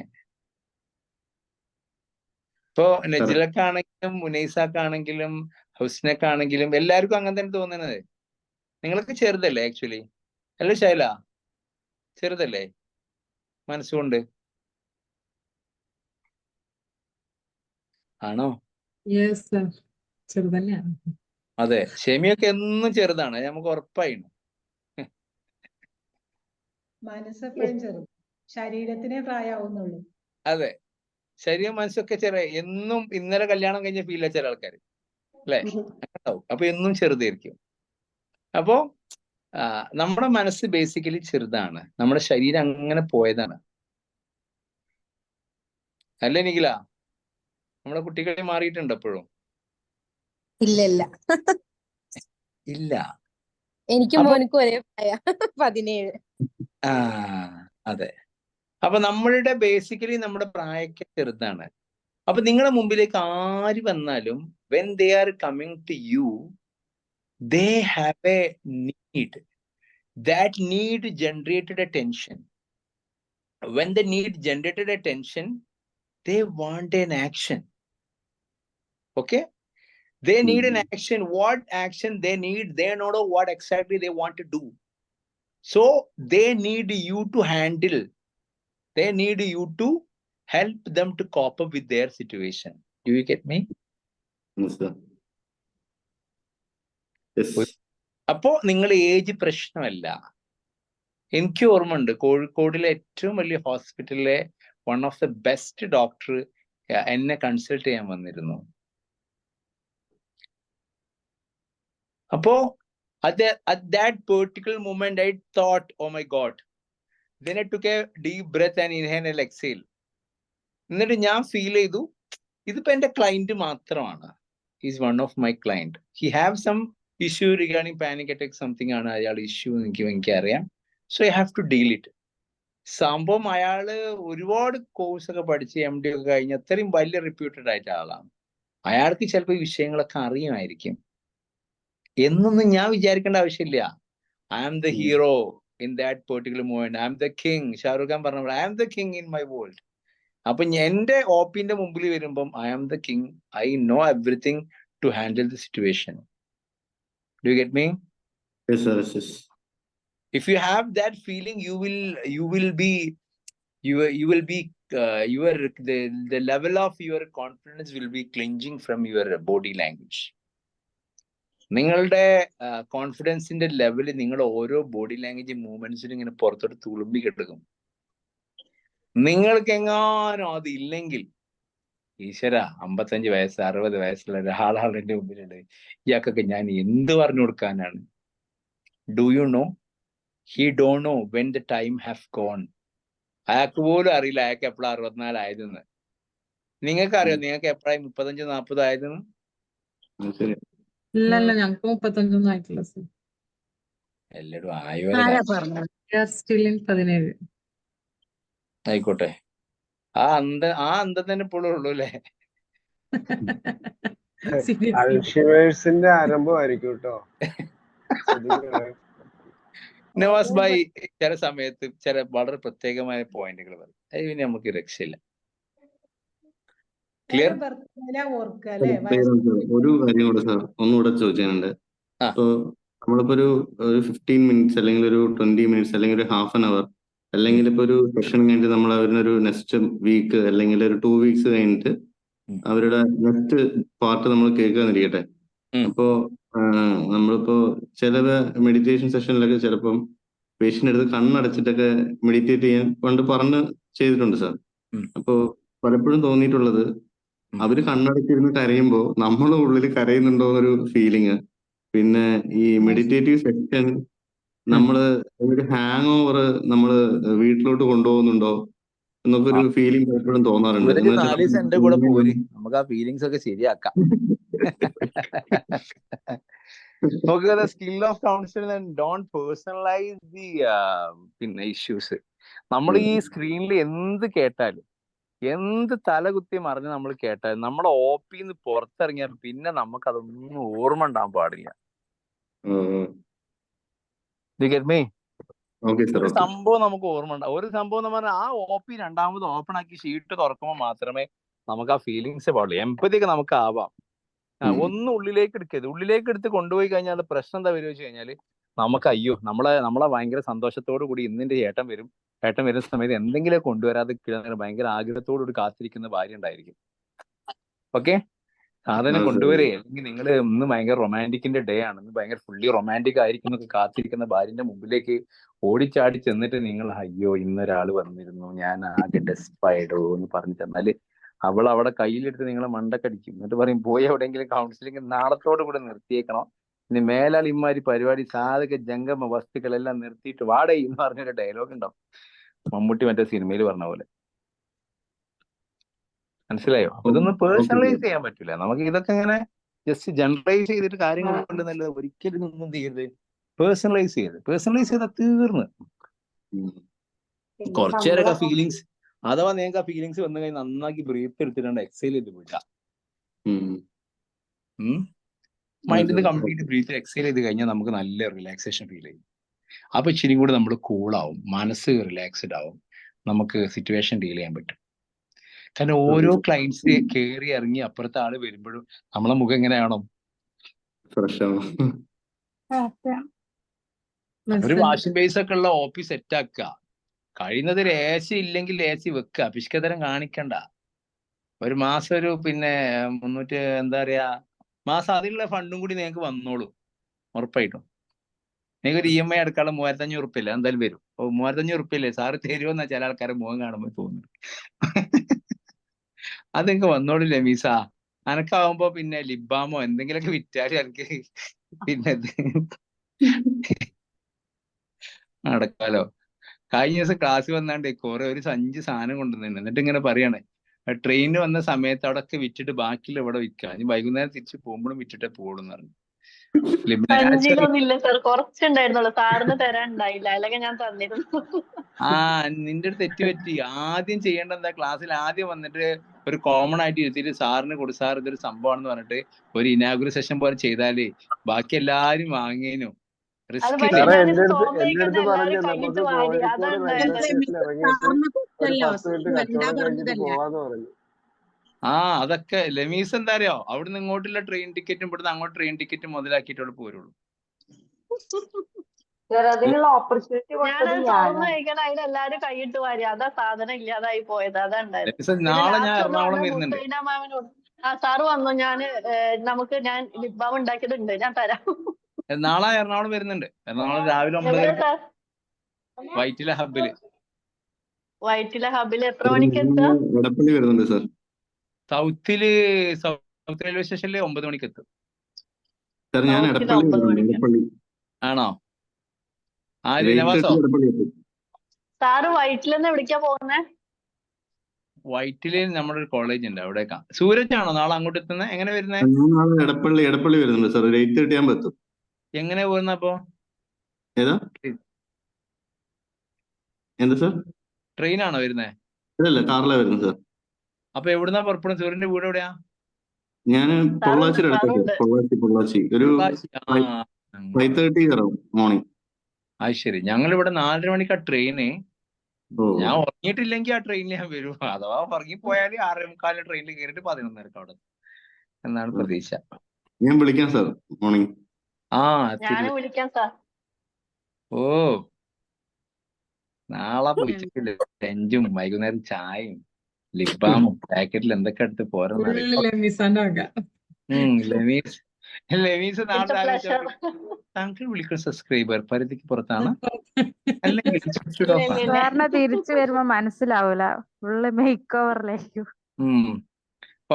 ഇപ്പൊ നജിലക്കാണെങ്കിലും മുനൈസാക്കാണെങ്കിലും ഹുസ്നക്കാണെങ്കിലും എല്ലാവർക്കും അങ്ങനെ തന്നെ തോന്നുന്നത്. നിങ്ങൾക്ക് ചെറുതല്ലേ ആക്ച്വലി? അല്ലേ ശൈല? ചെറുതല്ലേ മനസ്സുകൊണ്ട്? ആണോ? ചെറുതന്നെയാണ്. അതെ, ഷെമിയൊക്കെ എന്നും ചെറുതാണ്, നമുക്ക് ഉറപ്പായിരുന്നു. മനസ്സെപ്പോഴും ചെറുത്, ശരീരത്തിനെ പ്രായമാവുന്നുള്ളൂ. അതെ, ശരീരം മനസ്സൊക്കെ ചെറിയ, എന്നും ഇന്നലെ കല്യാണം കഴിഞ്ഞ ഫീൽ ചില ആൾക്കാർ അല്ലെ ഉണ്ടാവും. അപ്പൊ എന്നും ചെറുതായിരിക്കും. അപ്പോ നമ്മുടെ മനസ്സ് ബേസിക്കലി ചെറുതാണ്, നമ്മുടെ ശരീരം അങ്ങനെ പോയതാണ് അല്ലേ നിഖില? നമ്മുടെ കുട്ടികളെ മാറിയിട്ടുണ്ട് എപ്പോഴും? ഇല്ല ഇല്ല. എനിക്ക് അപ്പൊ മോനിക്കും ഒരേ പ്രായ 17. അതെ. അപ്പൊ നമ്മളുടെ ബേസിക്കലി നമ്മുടെ പ്രായമൊക്കെ ചെറുതാണ്. അപ്പൊ നിങ്ങളുടെ മുമ്പിലേക്ക് ആര് വന്നാലും when they are coming to you, they have a need. That need generated attention. When the need generated attention, they want an action. Okay? They need an action. What action they need? They don't know what exactly they want to do. So they need you to handle. They need you to help them to cope up with their situation. Do you get me? Yes, sir. Yes. അപ്പോ നിങ്ങൾ age പ്രശ്നമല്ല. എനിക്ക് ഓർമ്മയുണ്ട്, കോഴിക്കോടിലെ ഏറ്റവും വലിയ ഹോസ്പിറ്റലിലെ one of the best doctor എന്നെ consult ചെയ്യാൻ വന്നിരുന്നു. അപ്പോ at that particular moment I thought, oh my God. Then I took a deep breath and inhale and exhale. എന്നിട്ട് ഞാൻ ഫീൽ ചെയ്തു, ഇതിപ്പോ എന്റെ ക്ലയന്റ് മാത്രമാണ്. Is one of my client. He have some issue regarding panic attack something ആണ് അയാൾ issue, എനിക്കറിയാം. So I have to deal it. സംഭവം അയാള് ഒരുപാട് കോഴ്സ് ഒക്കെ പഠിച്ച് MD ഒക്കെ കഴിഞ്ഞ് അത്രയും വലിയ റിപ്യൂട്ടഡ് ആയിട്ട് ആളാണ്. അയാൾക്ക് ചിലപ്പോൾ ഈ വിഷയങ്ങളൊക്കെ അറിയുമായിരിക്കും എന്നൊന്നും ഞാൻ വിചാരിക്കേണ്ട ആവശ്യമില്ല. I am the hero in that particular moment. I am the king. Shahrukh Khan പറഞ്ഞ I am the king in my world. അപ്പൊ എന്റെ OPന്റെ മുമ്പിൽ വരുമ്പം I am the king. I know everything to handle the situation. Do you get me? Yes, sir. Yes. If you have that feeling, the level of your confidence will be clinging from your body language. നിങ്ങളുടെ കോൺഫിഡൻസിന്റെ level നിങ്ങളുടെ ഓരോ body language മൂവ്മെന്റ്സിനും ഇങ്ങനെ പുറത്തോട്ട് തുളുമ്പി കിടക്കും. നിങ്ങൾക്ക് എങ്ങാനും അതില്ലെങ്കിൽ ഈശ്വര 55 വയസ്സ് 60 വയസ്സുള്ള ഒരാളാണ് എന്റെ മുമ്പിലുണ്ട്, ഇയാൾക്കൊക്കെ ഞാൻ എന്ത് പറഞ്ഞു കൊടുക്കാനാണ്? Do you know? He don't know when the time have gone. അയാൾക്ക് പോലും അറിയില്ല അയാൾക്ക് എപ്പോഴാണ് 64 ആയതെന്ന്. നിങ്ങൾക്ക് അറിയോ നിങ്ങൾക്ക് എപ്പോഴായി 35-40 ആയതെന്ന്? ഇല്ല ഞങ്ങൾക്ക് 35 ആയിട്ടില്ല സർ. എല്ലാരും ആയോലെ. 17. ആയിക്കോട്ടെ, ആ അന്തം തന്നെ ഇപ്പോഴും ഉള്ളൂ അല്ലേ? അൽഷിമേഴ്സിന്റെ ആരംഭമായിരിക്കും കേട്ടോ. നവാസ് ഭായി ചില സമയത്ത് ചില വളരെ പ്രത്യേകമായ പോയിന്റുകൾ പറയും, അത് പിന്നെ നമുക്ക് രക്ഷയില്ല. ക്ലിയർ? ഒരു കാര്യം കൂടെ സാർ ഒന്നുകൂടെ ചോദിക്കാനുണ്ട്. ഇപ്പൊ നമ്മളിപ്പോ ഒരു 15 മിനിറ്റ്സ് അല്ലെങ്കിൽ ഒരു 20 മിനിറ്റ്സ് അല്ലെങ്കിൽ ഒരു ഹാഫ് ആൻ അവർ അല്ലെങ്കിൽ ഇപ്പൊ ഒരു സെഷൻ കഴിഞ്ഞിട്ട് നമ്മൾ അവരിനൊരു നെക്സ്റ്റ് വീക്ക് അല്ലെങ്കിൽ ഒരു 2 വീക്സ് കഴിഞ്ഞിട്ട് അവരുടെ നെക്സ്റ്റ് പാർട്ട് നമ്മൾ കേൾക്കാന്നിരിക്കട്ടെ. അപ്പോ നമ്മളിപ്പോ ചില മെഡിറ്റേഷൻ സെഷനിലൊക്കെ ചിലപ്പം പേഷ്യന്റ് അടുത്ത് കണ്ണടച്ചിട്ടൊക്കെ മെഡിറ്റേറ്റ് ചെയ്യാൻ പണ്ട് പറഞ്ഞ് ചെയ്തിട്ടുണ്ട് സാർ. അപ്പോ പലപ്പോഴും തോന്നിയിട്ടുള്ളത് അവര് കണ്ണടച്ചിരുന്ന് കരയുമ്പോ നമ്മളെ ഉള്ളിൽ കരയുന്നുണ്ടോ എന്നൊരു ഫീലിങ്. പിന്നെ ഈ മെഡിറ്റേറ്റീവ് സെഷൻ നമ്മള് ഒരു ഹാങ് ഓവർ നമ്മള് വീട്ടിലോട്ട് കൊണ്ടുപോകുന്നുണ്ടോ എന്നൊക്കെ ഒരു ഫീലിംഗ് പലപ്പോഴും തോന്നാറുണ്ട്. എന്റെ കൂടെ പോര്, നമുക്ക് ആ ഫീലിങ്സ് ഒക്കെ ശരിയാക്കാം. നമുക്ക് skill of counselling and don't personalise the പിന്നെ ഇഷ്യൂസ്. നമ്മൾ ഈ സ്ക്രീനിൽ എന്ത് കേട്ടാലും എന്ത് തലകുത്തി മറിഞ്ഞ് നമ്മൾ കേട്ടാലും നമ്മുടെ OPന്ന് പുറത്തിറങ്ങിയാൽ പിന്നെ നമുക്ക് അതൊന്നും ഓർമ്മ ഉണ്ടാകാൻ പാടില്ല. ഒരു സംഭവം നമുക്ക് ഓർമ്മ ഉണ്ടാവും. ഒരു സംഭവം എന്ന് പറഞ്ഞാൽ ആ OP രണ്ടാമത് ഓപ്പൺ ആക്കി ഷീറ്റ് തുറക്കുമ്പോൾ മാത്രമേ നമുക്ക് ആ ഫീലിങ്സ് പാടില്ല. എമ്പതി ഒക്കെ നമുക്ക് ആവാം. ഒന്നും ഉള്ളിലേക്ക് എടുക്കരുത്. ഉള്ളിലേക്ക് എടുത്ത് കൊണ്ടുപോയി കഴിഞ്ഞാൽ അത് പ്രശ്നം എന്താ വരിക വെച്ച് കഴിഞ്ഞാൽ നമുക്ക് അയ്യോ നമ്മളെ ഭയങ്കര സന്തോഷത്തോടു കൂടി ഇന്നിന്റെ ഏട്ടൻ വരുന്ന സമയത്ത് എന്തെങ്കിലും കൊണ്ടുവരാതെ ഭയങ്കര ആഗ്രഹത്തോടു കൂടി കാത്തിരിക്കുന്ന ഭാര്യ ഉണ്ടായിരിക്കും. ഓക്കെ, സാധനം കൊണ്ടുവരേ, അല്ലെങ്കിൽ നിങ്ങൾ ഇന്ന് ഭയങ്കര റൊമാൻറ്റിക്കിന്റെ ഡേ ആണ്, ഇന്ന് ഭയങ്കര ഫുള്ളി റൊമാൻറ്റിക് ആയിരിക്കും എന്നൊക്കെ കാത്തിരിക്കുന്ന ഭാര്യന്റെ മുമ്പിലേക്ക് ഓടിച്ചാടി ചെന്നിട്ട് നിങ്ങൾ അയ്യോ ഇന്നൊരാൾ വന്നിരുന്നു, ഞാൻ ആകെ ഡെസ്പയർഡോ എന്ന് പറഞ്ഞു ചെന്നാല് അവൾ അവിടെ കയ്യിലെടുത്ത് നിങ്ങളെ മണ്ടക്കടിക്കും. എന്നിട്ട് പറയും പോയി എവിടെയെങ്കിലും കൗൺസിലിംഗ് നാളത്തോടു കൂടെ നിർത്തിയേക്കണം, ഇനി മേലാൽ ഇമാതിരി പരിപാടി സാധക ജംഗമ വസ്തുക്കളെല്ലാം നിർത്തിയിട്ട് വാടേ എന്ന് പറഞ്ഞൊരു ഡയലോഗ് ഉണ്ടാവും, മമ്മൂട്ടി മറ്റേ സിനിമയിൽ പറഞ്ഞ പോലെ. മനസ്സിലായോ? അപ്പൊ ഇതൊന്നും പേഴ്സണലൈസ് ചെയ്യാൻ പറ്റില്ല നമുക്ക്. ഇതൊക്കെ ഇങ്ങനെ ജസ്റ്റ് ജനറലൈസ് ചെയ്തിട്ട് കാര്യങ്ങൾ ഉണ്ടെന്നല്ല, ഒരിക്കലും ഒന്നും ചെയ്യരുത്. പേഴ്സണലൈസ് ചെയ്താൽ തീർന്ന്. കുറച്ചേരൊക്കെ ഫീലിങ്സ്, അഥവാ നിങ്ങൾക്ക് ആ ഫീലിങ്സ് വന്നു കഴിഞ്ഞാൽ നന്നാക്കി ബ്രീത്ത് എടുത്തിട്ടുണ്ട് എക്സൈൽ ചെയ്ത് വിടാം. മൈൻഡിൽ നിന്ന് കംപ്ലീറ്റ് ബ്രീത്ത് എക്സൈൽ ചെയ്ത് കഴിഞ്ഞാൽ നമുക്ക് നല്ല റിലാക്സേഷൻ ഫീൽ ചെയ്യും. അപ്പൊ ഇച്ചിരി കൂടി നമ്മൾ കൂളാവും, മനസ്സ് റിലാക്സ്ഡ് ആവും, നമുക്ക് സിറ്റുവേഷൻ ഡീൽ ചെയ്യാൻ പറ്റും. കാരണം ഓരോ ക്ലയൻസ് കയറി ഇറങ്ങി അപ്പുറത്തെ ആള് വരുമ്പോഴും നമ്മളെ മുഖം എങ്ങനെയാണോ? ഒരു വാഷിംഗ് ബേസ് ഒക്കെ ഉള്ള ഓഫീസ് സെറ്റ് ആക്കുക, കഴിയുന്നത് ഒരു AC ഇല്ലെങ്കിൽ AC വെക്കുക, പിഷ്കതരം കാണിക്കണ്ട. ഒരു മാസം ഒരു 300 എന്താ പറയാ മാസം അതിലുള്ള ഫണ്ടും കൂടി നിങ്ങൾക്ക് വന്നോളൂ ഉറപ്പായിട്ടും. നിങ്ങൾക്ക് ഒരു EMI അടക്കാനുള്ള 3500 ഉറുപ്പില്ല എന്തായാലും വരും. 3500 ഉറുപ്പില്ലേ സാറ് തരുമെന്നാ ചില ആൾക്കാരെ മുഖം കാണുമ്പോൾ തോന്നുന്നു. അത് നിങ്ങൾക്ക് വന്നോളൂ ലമീസ. അനക്കാവുമ്പോ ലിബാമോ എന്തെങ്കിലുമൊക്കെ വിറ്റാലും എനിക്ക് നടക്കാലോ. കഴിഞ്ഞ ദിവസം ക്ലാസ് വന്നാണ്ട് കുറെ ഒരു സഞ്ചി സാധനം കൊണ്ടുവന്നിട്ടുണ്ട്. എന്നിട്ട് ഇങ്ങനെ പറയാണ് ട്രെയിനിന് വന്ന സമയത്ത് അവിടെ ഒക്കെ വിറ്റിട്ട് ബാക്കിയുള്ള ഇവിടെ വിൽക്കാം, ഇനി വൈകുന്നേരം തിരിച്ച് പോകുമ്പോഴും വിറ്റിട്ടേ പോകുള്ളൂ പറഞ്ഞു. നിന്റെ അടുത്ത് തെറ്റ് പറ്റി. ആദ്യം ചെയ്യേണ്ട എന്താ, ക്ലാസ്സിൽ ആദ്യം വന്നിട്ട് ഒരു കോമൺ ആയിട്ട് ഇരുത്തിയിട്ട് സാറിന് കൊടു, സാർ ഇതൊരു സംഭവമാണെന്ന് പറഞ്ഞിട്ട് ഒരു ഇനാഗുറൽ സെഷൻ പോലെ ചെയ്താല് ബാക്കി എല്ലാരും വാങ്ങിയേനു. റിസ്ക് ഇല്ല. എന്റെ അടുത്ത് പറഞ്ഞു നമുക്ക് കോഴിക്കോട് റെയിൽവേ സ്റ്റേഷനിൽ ഇറങ്ങിയിട്ട് ഒരു 10 മിനിറ്റ് കച്ചവടം കഴിഞ്ഞിട്ട് പോവാന്ന് പറഞ്ഞു. അതൊക്കെ ലമീസ് എന്താ അറിയോ, അവിടുന്ന് ഇങ്ങോട്ടുള്ള ട്രെയിൻ ടിക്കറ്റും ഇവിടുന്ന് അങ്ങോട്ട് ട്രെയിൻ ടിക്കറ്റും മുതലാക്കിയിട്ട് പോരുള്ളൂ. നാളെ ഞാൻ എറണാകുളം വരുന്നുണ്ട്. സാറ് വന്നു, ഞാൻ ലിബാം ഉണ്ടാക്കിയിട്ടുണ്ട്, ഞാൻ തരാം. നാളെ എറണാകുളം വരുന്നുണ്ട്. എറണാകുളം രാവിലെ 9 വൈറ്റില ഹബില് എത്ര മണിക്ക് എത്തുക? സൗത്ത് റെയിൽവേ സ്റ്റേഷനിൽ 9 മണിക്ക് എത്തും. ആണോ? സാറ് വൈറ്റിലെന്ന് എവിടേക്കാ പോകുന്നേ? വൈറ്റില് നമ്മുടെ ഒരു കോളേജ് ഉണ്ട്, അവിടേക്കാ. സൂരജ് ആണോ നാളെ അങ്ങോട്ട് എത്തുന്നത്? എങ്ങനെ വരുന്നേ? എടപ്പള്ളി വരുന്നുണ്ട് സാർ. 8:30 ആകുമ്പോ എത്തും. എങ്ങനെ പോകുന്ന അപ്പൊ? എന്താ സാർ? ട്രെയിനാണോ വരുന്നേ? അല്ല, കാറിലാണ് വരുന്നത് സാർ. അപ്പൊ എവിടുന്നാ പുറപ്പെടും? സൂര്യന്റെ വീട് എവിടെയാ? ഞാൻ പൊള്ളാച്ചിയുടെ അടുത്തേക്ക്. പൊള്ളാച്ചി ഒരു 5:30 കയറാം മോർണിംഗ്. അത് ശരി. ഞങ്ങൾ ഇവിടെ 4:30 മണിക്കാ ട്രെയിന്. ഞാൻ ഉറങ്ങിയിട്ടില്ലെങ്കിൽ ആ ട്രെയിനിൽ ഞാൻ വരും. അഥവാ ഉറങ്ങിപ്പോയാല് 6:45 ട്രെയിനിൽ കയറിയിട്ട് 11:30 അവിടെ എന്നാണ് പ്രതീക്ഷ. ഞാൻ വിളിക്കാം സാർ മോർണിംഗ്. വിളിക്കാം സാർ. ഓ, നാളെ വിളിച്ചിട്ടില്ല. ലഞ്ചും വൈകുന്നേരം ചായയും ലിബാമും പാക്കറ്റിൽ എന്തൊക്കെ എടുത്ത് പോരെന്ന് ലമീസ് നാളെ താങ്കൾ വിളിക്കുന്ന സബ്സ്ക്രൈബർ പരിധിക്ക് പുറത്താണ്, അല്ലെങ്കിൽ തിരിച്ചു വരുമ്പോ മനസ്സിലാവൂല, ഫുള്ള് മേക്ക് ഓവറിലേക്ക്.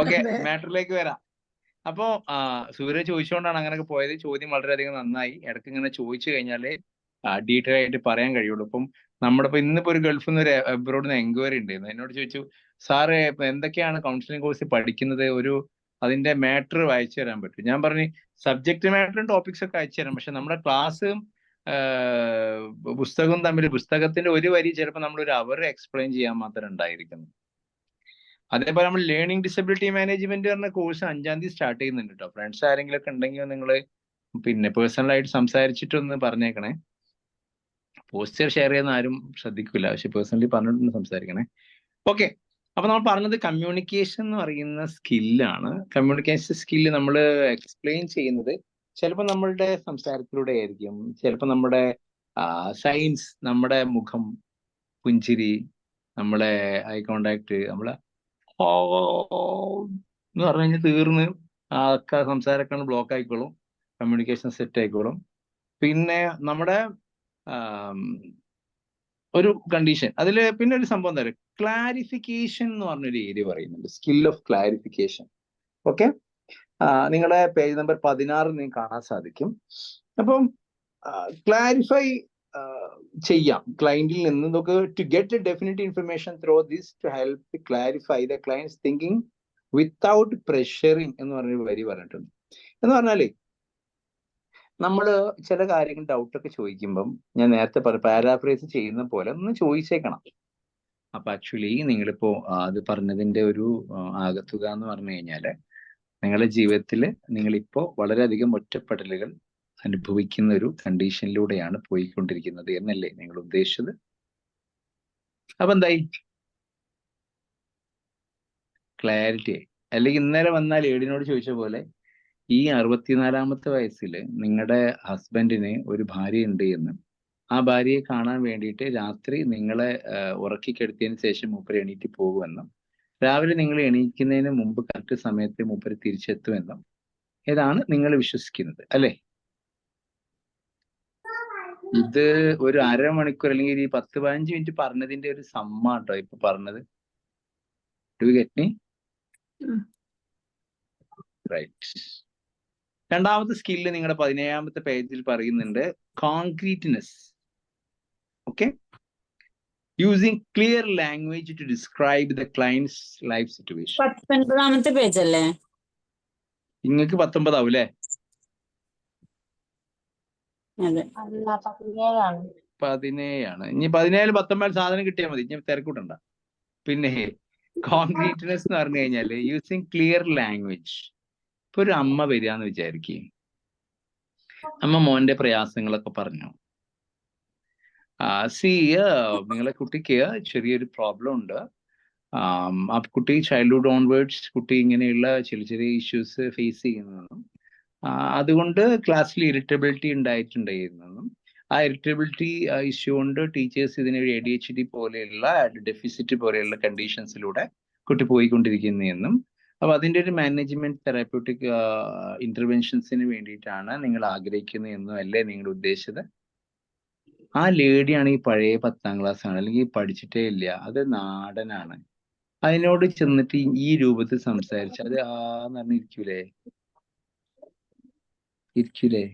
ഓക്കെ, മാറ്ററിലേക്ക് വരാം. അപ്പോ സൂര്യ ചോദിച്ചുകൊണ്ടാണ് അങ്ങനെയൊക്കെ പോയത്. ചോദ്യം വളരെയധികം നന്നായി. ഇടയ്ക്ക് ഇങ്ങനെ ചോദിച്ചു കഴിഞ്ഞാലേ ഡീറ്റെയിൽ ആയിട്ട് പറയാൻ കഴിയുള്ളൂ. ഇപ്പം നമ്മുടെ ഇന്നിപ്പോ ഒരു ഗൾഫിൽ നിന്ന് ഒരു അബ്രോഡ് നിന്ന് എൻക്വയറി ഉണ്ടായിരുന്നു. എന്നോട് ചോദിച്ചു, സാറ് എന്തൊക്കെയാണ് കൗൺസിലിംഗ് കോഴ്സ് പഠിക്കുന്നത്, അതിന്റെ മാറ്റർ അയച്ചു തരാൻ പറ്റും? ഞാൻ പറഞ്ഞു സബ്ജക്ട് മാറ്ററും ടോപ്പിക്സ് ഒക്കെ അയച്ചു തരാം, പക്ഷെ നമ്മുടെ ക്ലാസ്സും പുസ്തകവും തമ്മിൽ പുസ്തകത്തിന്റെ ഒരു വരി ചിലപ്പോൾ നമ്മൾ ഒരു അവർ എക്സ്പ്ലെയിൻ ചെയ്യാൻ മാത്രം ഉണ്ടായിരിക്കുന്നു. അതേപോലെ നമ്മൾ ലേണിംഗ് ഡിസബിലിറ്റി മാനേജ്മെന്റ് പറഞ്ഞ കോഴ്സ് 5-ാം തീയതി സ്റ്റാർട്ട് ചെയ്യുന്നുണ്ട് കേട്ടോ. ഫ്രണ്ട്സ് ആരെങ്കിലും ഒക്കെ ഉണ്ടെങ്കിൽ നിങ്ങൾ പേഴ്സണലായിട്ട് സംസാരിച്ചിട്ടൊന്ന് പറഞ്ഞേക്കണേ. പോസ്റ്റർ ഷെയർ ചെയ്യുന്ന ആരും ശ്രദ്ധിക്കില്ല, പക്ഷെ പേഴ്സണലി പറഞ്ഞിട്ടൊന്ന് സംസാരിക്കണേ. ഓക്കെ, അപ്പൊ നമ്മൾ പറഞ്ഞത് കമ്മ്യൂണിക്കേഷൻ എന്ന് പറയുന്ന സ്കില്ലാണ്. കമ്മ്യൂണിക്കേഷൻ സ്കില്ല് നമ്മൾ എക്സ്പ്ലെയിൻ ചെയ്യുന്നത് ചിലപ്പോൾ നമ്മളുടെ സംസാരത്തിലൂടെ ആയിരിക്കും, ചിലപ്പോൾ നമ്മുടെ സൈൻസ്, നമ്മുടെ മുഖം, പുഞ്ചിരി, നമ്മളെ ഐ കോണ്ടാക്ട്, നമ്മളെ എന്ന് പറഞ്ഞു കഴിഞ്ഞാൽ തീർന്ന് ഒക്കെ സംസാരമൊക്കെ ബ്ലോക്ക് ആയിക്കോളും, കമ്മ്യൂണിക്കേഷൻ സെറ്റ് ആയിക്കോളും. പിന്നെ നമ്മുടെ ഒരു കണ്ടീഷൻ അതിൽ പിന്നെ ഒരു സംഭവം എന്താ പറയുക, ക്ലാരിഫിക്കേഷൻ എന്ന് പറഞ്ഞൊരു ഏരിയ പറയുന്നുണ്ട്, സ്കിൽ ഓഫ് ക്ലാരിഫിക്കേഷൻ. ഓക്കെ, നിങ്ങളുടെ പേജ് നമ്പർ 16 നിങ്ങൾക്ക് കാണാൻ സാധിക്കും. അപ്പം ക്ലാരിഫൈ ചെയ്യാം ക്ലയന്റിൽ നിന്ന് നമുക്ക് to get a definite information through this to help clarify the clients thinking without pressuring എന്ന് പറഞ്ഞൊരു വരി പറഞ്ഞിട്ടുണ്ട്. എന്ന് പറഞ്ഞാലേ നമ്മൾ ചില കാര്യങ്ങൾ ഡൗട്ടൊക്കെ ചോദിക്കുമ്പം ഞാൻ നേരത്തെ പാരാഫ്രൈസ് ചെയ്യുന്ന പോലെ ഒന്ന് ചോദിച്ചേക്കണം. അപ്പൊ ആക്ച്വലി നിങ്ങളിപ്പോ അത് പറഞ്ഞതിന്റെ ഒരു ആകത്തുക എന്ന് പറഞ്ഞു കഴിഞ്ഞാല് നിങ്ങളുടെ ജീവിതത്തിൽ നിങ്ങളിപ്പോ വളരെയധികം ഒറ്റപ്പെടലുകൾ അനുഭവിക്കുന്ന ഒരു കണ്ടീഷനിലൂടെയാണ് പോയിക്കൊണ്ടിരിക്കുന്നത് എന്നല്ലേ നിങ്ങൾ ഉദ്ദേശിച്ചത്? അപ്പൊ എന്തായി? ക്ലാരിറ്റി ആയി. അല്ലെങ്കിൽ ഇന്നലെ വന്നാൽ ഏടിനോട് ചോദിച്ച പോലെ ഈ 64-ാമത്തെ വയസ്സിൽ നിങ്ങളുടെ ഹസ്ബൻഡിന് ഒരു ഭാര്യ ഉണ്ട് എന്ന്, ആ ഭാര്യയെ കാണാൻ വേണ്ടിയിട്ട് രാത്രി നിങ്ങളെ ഉറക്കിക്കെടുത്തിയതിന് ശേഷം മൂപ്പര് എണീറ്റ് പോകുമെന്നും, രാവിലെ നിങ്ങൾ എണീക്കുന്നതിന് മുമ്പ് കറക്റ്റ് സമയത്ത് മൂപ്പര് തിരിച്ചെത്തുമെന്നും ഇതാണ് നിങ്ങൾ വിശ്വസിക്കുന്നത് അല്ലേ? ഇത് ഒരു അരമണിക്കൂർ അല്ലെങ്കിൽ ഈ 10-15 മിനിറ്റ് പറഞ്ഞതിന്റെ ഒരു സമ്മാട്ടോ ഇപ്പൊ പറഞ്ഞത്. Do you get me? Right. രണ്ടാമത്തെ സ്കില്ല് നിങ്ങളുടെ 17-ാമത്തെ പേജിൽ പറയുന്നുണ്ട്, concreteness. Okay, using clear language to describe the clients life situation. 19-ാമത്തെ പേജ് അല്ലേ? നിങ്ങൾക്ക് 19 ആവും അല്ലേ? 17 ഇനി 17 19 സാധനം കിട്ടിയാൽ മതി, ഇനി തിരക്കൂട്ടണ്ട. പിന്നെ കോൺക്രീറ്റ്നെസ് എന്ന് പറഞ്ഞു കഴിഞ്ഞാല് യൂസിങ് ക്ലിയർ ലാംഗ്വേജ്. ഇപ്പൊ ഒരു അമ്മ വരികയെന്ന് വിചാരിക്കുക, അമ്മ മോന്റെ പ്രയാസങ്ങളൊക്കെ പറഞ്ഞു. നിങ്ങളെ കുട്ടിക്ക് ചെറിയൊരു പ്രോബ്ലം ഉണ്ട്, ആ കുട്ടി ചൈൽഡ്ഹുഡ് ഓൺവേർഡ്സ് കുട്ടി ഇങ്ങനെയുള്ള ചെറിയ ചെറിയ ഇഷ്യൂസ് ഫേസ് ചെയ്യുന്നതെന്നും അതുകൊണ്ട് ക്ലാസ്സിൽ ഇറിറ്റബിലിറ്റി ഉണ്ടായിട്ടുണ്ടായിരുന്നെന്നും, ആ ഇറിറ്റബിലിറ്റി ഇഷ്യൂ കൊണ്ട് ടീച്ചേഴ്സ് ഇതിനെ ADHD പോലെയുള്ള ഡെഫിസിറ്റ് പോലെയുള്ള കണ്ടീഷൻസിലൂടെ കുട്ടി പോയിക്കൊണ്ടിരിക്കുന്നതെന്നും, അപ്പൊ അതിൻ്റെ ഒരു മാനേജ്മെന്റ് തെറാപ്യൂട്ടിക് ഇന്റർവെൻഷൻസിന് വേണ്ടിയിട്ടാണ് നിങ്ങൾ ആഗ്രഹിക്കുന്നത് എന്നും അല്ലേ നിങ്ങൾ ഉദ്ദേശിച്ചത്? ആ ലേഡിയാണ് ഈ പഴയ 10ാം ക്ലാസ് ആണ്, അല്ലെങ്കിൽ പഠിച്ചിട്ടേ ഇല്ല, അത് നാടനാണ്. അതിനോട് ചെന്നിട്ട് ഈ രൂപത്തിൽ സംസാരിച്ച് അത് പറഞ്ഞിരിക്കൂലേ? ഇരിക്കൂലേ?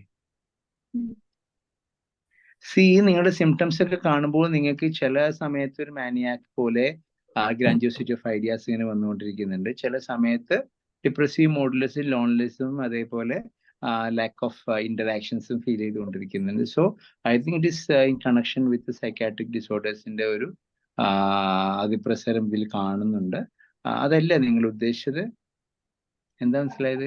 നിങ്ങളുടെ സിംറ്റംസ് ഒക്കെ കാണുമ്പോൾ നിങ്ങൾക്ക് ചില സമയത്ത് ഒരു മാനിയാക്ക് പോലെ ഗ്രാൻഡിയോസിറ്റി ഓഫ് ഐഡിയാസ് ഇങ്ങനെ വന്നുകൊണ്ടിരിക്കുന്നുണ്ട്, ചില സമയത്ത് ഡിപ്രസീവ് മോഡുലസും ലോൺലെസ്സും അതേപോലെ ലാക്ക് ഓഫ് ഇന്ററാക്ഷൻസും ഫീൽ ചെയ്തുകൊണ്ടിരിക്കുന്നുണ്ട്. So I think it is in connection with psychiatric ഡിസോർഡേഴ്സിന്റെ ഒരു അതിപ്രസരം ഇതിൽ കാണുന്നുണ്ട്. അതല്ലേ നിങ്ങൾ ഉദ്ദേശിച്ചത്? എന്താ മനസ്സിലായത്?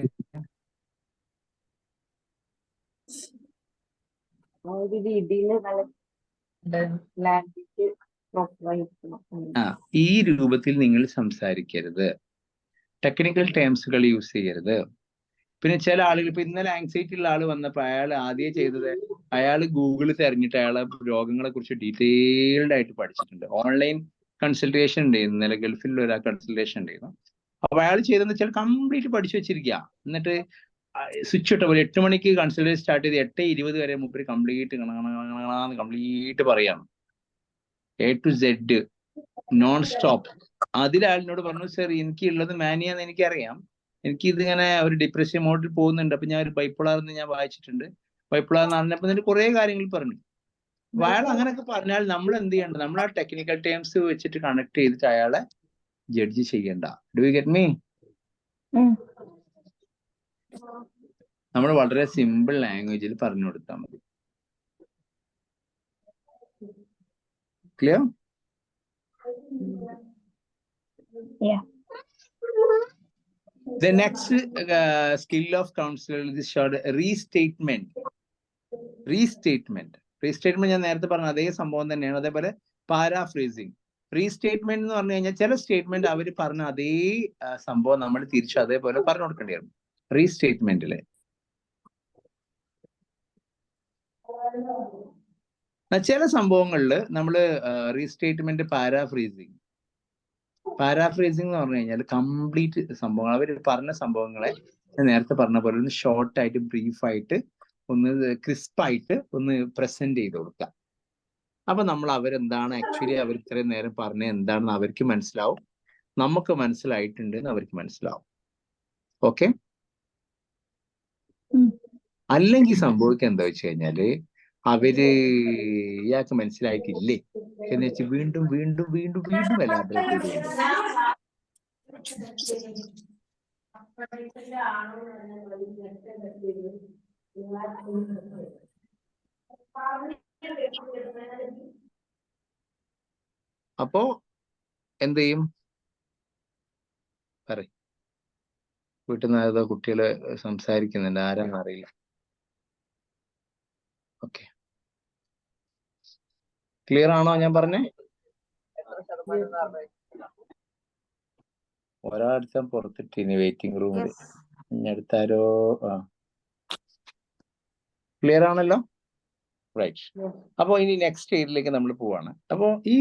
ഈ രൂപത്തിൽ നിങ്ങൾ സംസാരിക്കരുത്, ടെക്നിക്കൽ ടേംസുകൾ യൂസ് ചെയ്യരുത്. പിന്നെ ചില ആളുകൾ, ഇപ്പൊ ഇന്നലെ ആങ്സൈറ്റി ഉള്ള ആള് വന്നപ്പോ അയാൾ ആദ്യം ചെയ്തത് അയാൾ ഗൂഗിളിൽ തെരഞ്ഞിട്ട് അയാളെ രോഗങ്ങളെ കുറിച്ച് ഡീറ്റെയിൽഡ് ആയിട്ട് പഠിച്ചിട്ടുണ്ട്. ഓൺലൈൻ കൺസൾട്ടേഷൻ ഉണ്ടായിരുന്നു, ഇന്നലെ ഗൾഫിൽ ഒരാൾ കൺസൾട്ടേഷൻ ഉണ്ടായിരുന്നു. അപ്പൊ അയാൾ ചെയ്തെന്ന് വെച്ചാൽ കംപ്ലീറ്റ് പഠിച്ചു വെച്ചിരിക്കുക. എന്നിട്ട് സ്വിച്ച് ഇട്ട പോലെ 8 മണിക്ക് കൺസൾട്ടേഷൻ സ്റ്റാർട്ട് ചെയ്ത് 8:20 വരെ മുപ്പര് കംപ്ലീറ്റ് പറയാണ്, A to Z non stop. അതിലയാളിനോട് പറഞ്ഞു, സർ എനിക്ക് ഉള്ളത് മാനിയാന്ന് എനിക്കറിയാം, എനിക്ക് ഇതിങ്ങനെ ഒരു ഡിപ്രഷൻ മോഡിൽ പോകുന്നുണ്ട്, അപ്പൊ ഞാൻ ഒരു ബൈപ്പോളാർ എന്ന് ഞാൻ വായിച്ചിട്ടുണ്ട്, ബൈപ്പോളാർ എന്ന് പറഞ്ഞപ്പോൾ എന്നിട്ട് കുറെ കാര്യങ്ങൾ പറഞ്ഞു. അയാൾ അങ്ങനെയൊക്കെ പറഞ്ഞാൽ നമ്മൾ എന്ത് ചെയ്യണ്ട, നമ്മൾ ആ ടെക്നിക്കൽ ടേംസ് വെച്ചിട്ട് കണക്ട് ചെയ്തിട്ട് അയാളെ ജഡ്ജ് ചെയ്യണ്ട. Do you get me? നമ്മൾ വളരെ സിമ്പിൾ ലാംഗ്വേജിൽ പറഞ്ഞു കൊടുത്താൽ മതി. Clear? The next skill of counselor is short restatement. Restatement ഞാൻ നേരത്തെ പറഞ്ഞ അതേ സംഭവം തന്നെയാണ്. അതേപോലെ പാരാഫ്രേസിങ്. റീസ്റ്റേറ്റ്മെന്റ് എന്ന് പറഞ്ഞു കഴിഞ്ഞാൽ ചില സ്റ്റേറ്റ്മെന്റ് അവർ പറഞ്ഞ അതേ സംഭവം നമ്മൾ തിരിച്ചു അതേപോലെ പറഞ്ഞു കൊടുക്കേണ്ടി വരും റീസ്റ്റേറ്റ്മെന്റില്. ചില സംഭവങ്ങളിൽ നമ്മൾ റീസ്റ്റേറ്റ്മെന്റ് പാരാഫ്രീസിങ് എന്ന് പറഞ്ഞു കഴിഞ്ഞാൽ കംപ്ലീറ്റ് സംഭവങ്ങൾ അവർ പറഞ്ഞ സംഭവങ്ങളെ നേരത്തെ പറഞ്ഞ പോലെ ഒന്ന് ഷോർട്ടായിട്ട് ബ്രീഫായിട്ട് ഒന്ന് ക്രിസ്പായിട്ട് ഒന്ന് പ്രസന്റ് ചെയ്ത് കൊടുക്കുക. അപ്പൊ നമ്മൾ അവരെന്താണ് ആക്ച്വലി അവർ ഇത്രയും നേരം പറഞ്ഞ എന്താണെന്ന് അവർക്ക് മനസ്സിലാവും, നമുക്ക് മനസ്സിലായിട്ടുണ്ട് എന്ന് അവർക്ക് മനസ്സിലാവും. ഓക്കെ. അല്ലെങ്കിൽ സംഭവിക്കുക എന്താ വെച്ച് കഴിഞ്ഞാല് അവര് ഇയാൾക്ക് മനസ്സിലായിട്ടില്ലേ എന്ന് വെച്ച് വീണ്ടും വീണ്ടും വീണ്ടും വീണ്ടും എലാബറേറ്റ് ചെയ്തുകൊണ്ട് അപ്പോ എന്ത് ചെയ്യും? പറയും. വീട്ടിൽ നിന്ന് ഏതോ കുട്ടികള് സംസാരിക്കുന്നുണ്ട്, ആരാന്ന് അറിയില്ല. ഓക്കെ, ക്ലിയർ ആണോ ഞാൻ പറഞ്ഞേ? ഒരാഴ്ച പുറത്തിട്ടിനി വെയിറ്റിംഗ് റൂമിൽ. ഇനി അടുത്താരോ ക്ലിയർ ആണല്ലോ, റൈറ്റ്. അപ്പോൾ ഇനി നെക്സ്റ്റ് സ്റ്റേജിലേക്ക് നമ്മൾ പോവാണ്. അപ്പോൾ ഈ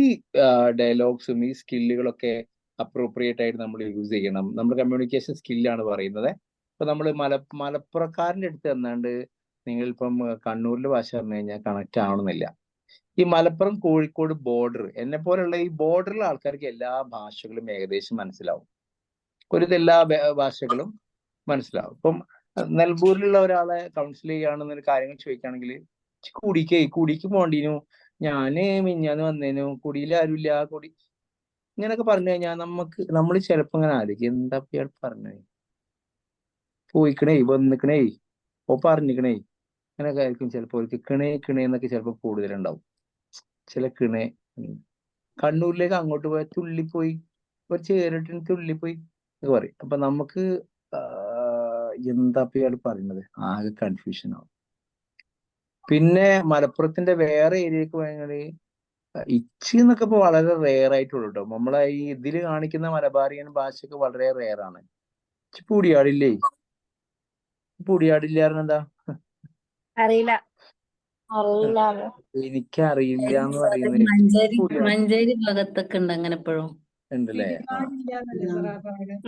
ഡയലോഗ്സും ഈ സ്കില്ലുകളൊക്കെ അപ്രോപ്രിയേറ്റ് ആയിട്ട് നമ്മൾ യൂസ് ചെയ്യണം. നമ്മൾ കമ്മ്യൂണിക്കേഷൻ സ്കില്ലാണ് പറയുന്നത്. ഇപ്പൊ നമ്മൾ മലപ്പുറക്കാരൻ്റെ അടുത്ത് തന്നാണ്ട് നിങ്ങളിപ്പം കണ്ണൂരിലെ ഭാഷ പറഞ്ഞു കഴിഞ്ഞാൽ കണക്ട് ആവണമെന്നില്ല. ഈ മലപ്പുറം കോഴിക്കോട് ബോർഡർ എന്നെ പോലുള്ള ഈ ബോർഡറിലെ ആൾക്കാർക്ക് എല്ലാ ഭാഷകളും ഏകദേശം മനസ്സിലാവും. എല്ലാ ഭാഷകളും മനസ്സിലാവും. ഇപ്പം നെൽബൂരിലുള്ള ഒരാളെ കൗൺസിൽ ചെയ്യുകയാണെന്നൊരു കാര്യങ്ങൾ ചോദിക്കുകയാണെങ്കിൽ കുടിക്ക് പോണ്ടീനു, ഞാന് മിഞ്ഞാന്ന് വന്നേനു, കുടിയിൽ ആരുമില്ല, കുടി ഇങ്ങനൊക്കെ പറഞ്ഞു കഴിഞ്ഞാൽ നമ്മൾ ചിലപ്പോ ഇങ്ങനെ ആലോചിക്കും, എന്താ ഇയാൾ പറഞ്ഞേ, പോയിക്കണേ വന്നിക്കണേ ഓ പറഞ്ഞിക്കണേ, അങ്ങനെയൊക്കെ ആയിരിക്കും. ചിലപ്പോൾ അവർക്ക് കിണേ എന്നൊക്കെ ചിലപ്പോൾ കൂടുതലുണ്ടാവും. ചില കിണേ കണ്ണൂരിലേക്ക് അങ്ങോട്ട് പോയ തുള്ളിപ്പോയി, ഒരു ചേരിട്ടിന് തുള്ളിപ്പോയി എന്ന് പറയും. അപ്പൊ നമുക്ക് എന്താ ഇയാൾ പറയുന്നത്, ആകെ കൺഫ്യൂഷൻ ആവും. പിന്നെ മലപ്പുറത്തിന്റെ വേറെ ഏരിയക്ക് പോയാൽ ഇച്ചി എന്നൊക്കെ ഇപ്പൊ വളരെ റെയർ ആയിട്ടുള്ളൂ കേട്ടോ. നമ്മളെ ഈ ഇതിൽ കാണിക്കുന്ന മലബാറിയൻ ഭാഷയൊക്കെ വളരെ റെയർ ആണ്. പൂടിയാടില്ലേ, പൂടിയാടില്ലായിരുന്നെന്താ? അറിയില്ല. എനിക്കറിയില്ല എന്ന് മഞ്ചേരി പറയുന്നത് ഭാഗത്തൊക്കെ ഉണ്ട് അങ്ങനെ എപ്പോഴും ഉണ്ടല്ലേ?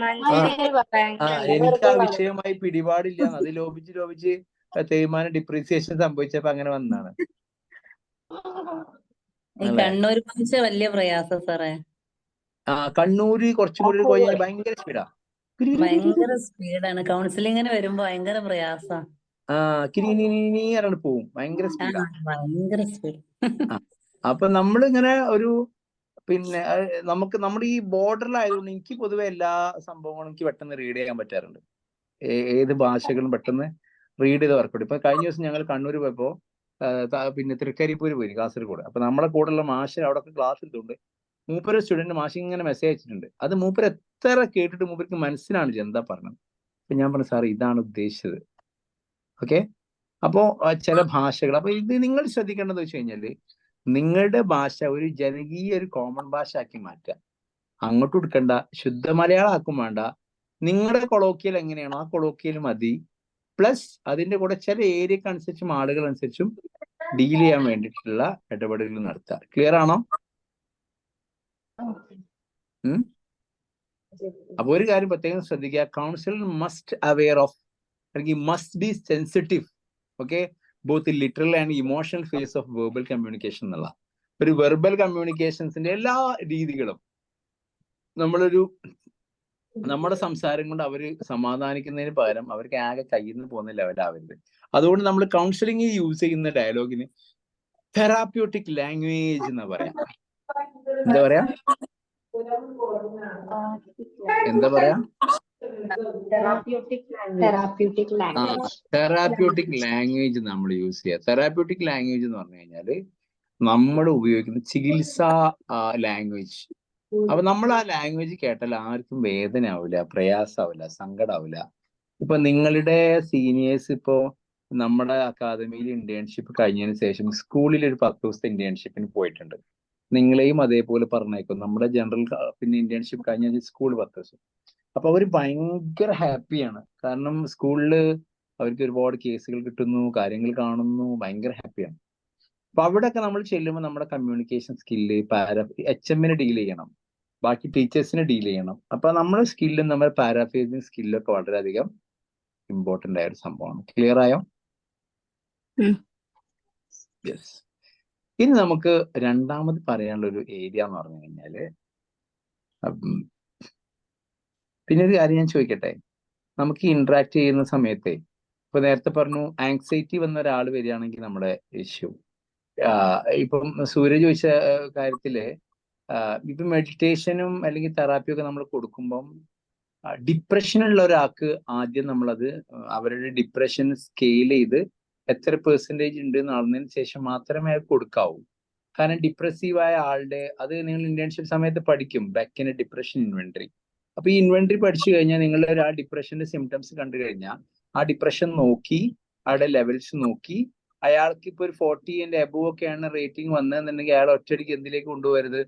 മഞ്ചേരി എനിക്ക് ആ വിഷയമായി പിടിപാടില്ല. അത് ലോപിച്ച് തേയ്മാനം ഡിപ്രീസിയേഷൻ സംഭവിച്ചപ്പോ അങ്ങനെ വന്നാണ്. കണ്ണൂർ ഭാഷ വലിയ പ്രയാസം സാറേ. കണ്ണൂര് കുറച്ചും കൂടി പോയാൽ ഭയങ്കര സ്പീഡാ, ഭയങ്കര സ്പീഡാണ്. കൗൺസിലിങ്ങിന് വരുമ്പോ ഭയങ്കര പ്രയാസാ. കിരീ പോവും, ഭയങ്കര സ്പീഡാ, ഭയങ്കര സ്പീഡ്. അപ്പൊ നമ്മളിങ്ങനെ ഒരു പിന്നെ നമുക്ക് നമ്മുടെ ഈ ബോർഡറിലായതുകൊണ്ട് എനിക്ക് പൊതുവെ എല്ലാ സംഭവങ്ങളും എനിക്ക് പെട്ടെന്ന് റീഡ് ചെയ്യാൻ പറ്റാറുണ്ട്. ഏത് ഭാഷകളും പെട്ടെന്ന് റീഡ് ചെയ്ത് വർക്കൗട്ട്. ഇപ്പൊ കഴിഞ്ഞ ദിവസം ഞങ്ങൾ കണ്ണൂർ പോയപ്പോ പിന്നെ തൃക്കരിപ്പൂര് പോയി, കാസർഗോഡ്. അപ്പൊ നമ്മളെ കൂടെയുള്ള മാഷ് അവിടെ ക്ലാസ് എടുത്തുകൊണ്ട് മൂപ്പര് സ്റ്റുഡന്റ് മാഷ് ഇങ്ങനെ മെസ്സേജ് അയച്ചിട്ടുണ്ട്. അത് മൂപ്പര് എത്ര കേട്ടിട്ട് മൂപ്പർക്ക് മനസ്സിലാണ് എന്താ പറഞ്ഞത്. അപ്പൊ ഞാൻ പറഞ്ഞു, സാർ ഇതാണ് ഉദ്ദേശിച്ചത്. ഓക്കെ. അപ്പോ ചില ഭാഷകൾ, അപ്പൊ ഇത് നിങ്ങൾ ശ്രദ്ധിക്കേണ്ടത് വെച്ച് കഴിഞ്ഞാല് നിങ്ങളുടെ ഭാഷ ഒരു ജനകീയ ഒരു കോമൺ ഭാഷ ആക്കി മാറ്റുക. അങ്ങോട്ടും എടുക്കണ്ട, ശുദ്ധ മലയാളം ആക്കും വേണ്ട. നിങ്ങളുടെ കൊളോക്കിയൽ എങ്ങനെയാണോ ആ കൊളോക്കിയൽ മതി. പ്ലസ് അതിന്റെ കൂടെ ചില ഏരിയക്ക് അനുസരിച്ചും ആളുകൾ അനുസരിച്ചും ഡീൽ ചെയ്യാൻ വേണ്ടിയിട്ടുള്ള ഇടപെടലുകൾ നടത്തുക. ക്ലിയർ ആണോ? അപ്പൊ ഒരു കാര്യം പ്രത്യേകം ശ്രദ്ധിക്കുക, കൗൺസിലർ മസ്റ്റ് അവെയർ ഓഫ് അല്ലെങ്കിൽ must be sensitive, okay, both literal and emotional face of verbal communication എന്നുള്ള ഒരു വെർബൽ കമ്മ്യൂണിക്കേഷൻസിന്റെ എല്ലാ രീതികളും നമ്മുടെ സംസാരം കൊണ്ട് അവര് സമാധാനിക്കുന്നതിന് പകരം അവർക്ക് ആകെ കയ്യിൽ നിന്ന് പോകുന്ന ലെവലാവരുത്. അതുകൊണ്ട് നമ്മൾ കൗൺസിലിംഗ് യൂസ് ചെയ്യുന്ന ഡയലോഗിന് തെറാപ്യൂട്ടിക് ലാംഗ്വേജ് എന്ന് പറയാം. എന്താ പറയാ തെറാപ്യൂട്ടിക് ലാംഗ്വേജ് നമ്മൾ യൂസ് ചെയ്യുക. തെറാപ്യൂട്ടിക് ലാംഗ്വേജ് എന്ന് പറഞ്ഞു കഴിഞ്ഞാല് നമ്മൾ ഉപയോഗിക്കുന്ന ചികിത്സാ ലാംഗ്വേജ്. അപ്പൊ നമ്മൾ ആ ലാംഗ്വേജ് കേട്ടാൽ ആർക്കും വേദന ആവില്ല, പ്രയാസാവില്ല, സങ്കടാവില്ല. ഇപ്പൊ നിങ്ങളുടെ സീനിയേഴ്സ് ഇപ്പോ നമ്മുടെ അക്കാദമിയിൽ ഇന്റേൺഷിപ്പ് കഴിഞ്ഞതിന് ശേഷം സ്കൂളിൽ ഒരു 10 ദിവസത്തെ ഇന്റേൺഷിപ്പിന് പോയിട്ടുണ്ട്. നിങ്ങളെയും അതേപോലെ പറഞ്ഞേക്കും. നമ്മുടെ ജനറൽ പിന്നെ ഇന്റേൺഷിപ്പ് കഴിഞ്ഞ സ്കൂൾ വർക്കേഴ്സ്. അപ്പൊ അവർ ഭയങ്കര ഹാപ്പിയാണ്. കാരണം സ്കൂളില് അവർക്ക് ഒരുപാട് കേസുകൾ കിട്ടുന്നു, കാര്യങ്ങൾ കാണുന്നു, ഭയങ്കര ഹാപ്പിയാണ്. അപ്പൊ അവിടെയൊക്കെ നമ്മൾ ചെല്ലുമ്പോൾ നമ്മുടെ കമ്മ്യൂണിക്കേഷൻ സ്കില്ല്, HMനെ ഡീൽ ചെയ്യണം, ബാക്കി ടീച്ചേഴ്സിനെ ഡീൽ ചെയ്യണം. അപ്പൊ നമ്മുടെ സ്കില്ലും നമ്മുടെ പാരാഫേസിങ് സ്കില്ലൊക്കെ വളരെയധികം ഇമ്പോർട്ടന്റ് ആയ ഒരു സംഭവമാണ്. ക്ലിയർ ആയോ? യെസ്. ഇനി നമുക്ക് രണ്ടാമത് പറയാനുള്ള ഒരു ഏരിയ എന്ന് പറഞ്ഞു കഴിഞ്ഞാല്, പിന്നെ ഒരു കാര്യം ഞാൻ ചോദിക്കട്ടെ, നമുക്ക് ഇന്ററാക്ട് ചെയ്യുന്ന സമയത്തെ ഇപ്പൊ നേരത്തെ പറഞ്ഞു ആങ്സൈറ്റി വന്ന ഒരാൾ വരികയാണെങ്കിൽ നമ്മുടെ ഇഷ്യൂ, ഇപ്പം സൂര്യ ചോദിച്ച കാര്യത്തില് ഇപ്പൊ മെഡിറ്റേഷനും അല്ലെങ്കിൽ തെറാപ്പിയും ഒക്കെ നമ്മൾ കൊടുക്കുമ്പം ഡിപ്രഷനുള്ള ഒരാൾക്ക് ആദ്യം നമ്മളത് അവരുടെ ഡിപ്രഷൻ സ്കെയിൽ ചെയ്ത് എത്ര പെർസെൻറ്റേജ് ഉണ്ട് എന്ന് അറിഞ്ഞതിന് ശേഷം മാത്രമേ അത് കൊടുക്കാവൂ. കാരണം ഡിപ്രസീവായ ആളുടെ അത് നിങ്ങൾ ഇന്റേൺഷിപ്പ് സമയത്ത് പഠിക്കും, ബെക്കിന്റെ ഡിപ്രഷൻ ഇൻവെന്ററി. അപ്പൊ ഈ ഇൻവെന്ററി പഠിച്ചു കഴിഞ്ഞാൽ നിങ്ങൾ ആ ഡിപ്രഷന്റെ സിംറ്റംസ് കണ്ടു കഴിഞ്ഞാൽ ആ ഡിപ്രഷൻ നോക്കി അയാളുടെ ലെവൽസ് നോക്കി അയാൾക്ക് ഇപ്പൊ ഒരു 40 and above ഒക്കെയാണ് റേറ്റിംഗ് വന്നതെന്നുണ്ടെങ്കിൽ അയാൾ ഒറ്റയടിക്ക് എന്തിലേക്ക് കൊണ്ടുപോകരുത്,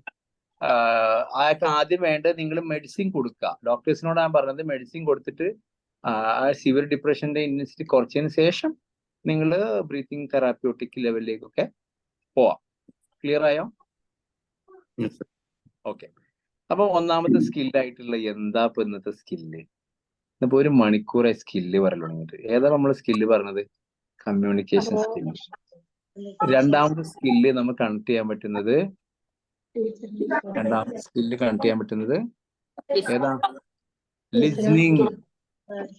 അയാൾക്ക് ആദ്യം വേണ്ടത് നിങ്ങൾ മെഡിസിൻ കൊടുക്കുക. ഡോക്ടേഴ്സിനോട് ഞാൻ പറഞ്ഞത് മെഡിസിൻ കൊടുത്തിട്ട് ആ സിവിയർ ഡിപ്രഷന്റെ ഇന്റൻസിറ്റി കുറച്ചതിന് ശേഷം നിങ്ങൾ ബ്രീത്തിങ് തെറാപ്യൂട്ടിക് ലെവലിലേക്കൊക്കെ പോവാം. ക്ലിയർ ആയോ? ഓക്കെ. അപ്പൊ ഒന്നാമത്തെ സ്കില്ലായിട്ടുള്ള എന്താ ഇപ്പൊ ഇന്നത്തെ സ്കില്ല്? ഇന്നിപ്പോ 1 മണിക്കൂറായി സ്കില്ല് പറയൽ തുടങ്ങിയിട്ട്. ഏതാ നമ്മൾ സ്കില്ല് പറഞ്ഞത്? Communication skill. രണ്ടാമത്തെ സ്കില്ല് നമുക്ക് കണക്ട് ചെയ്യാൻ പറ്റുന്നത് ഏതാ? ലിസ്ണിങ്,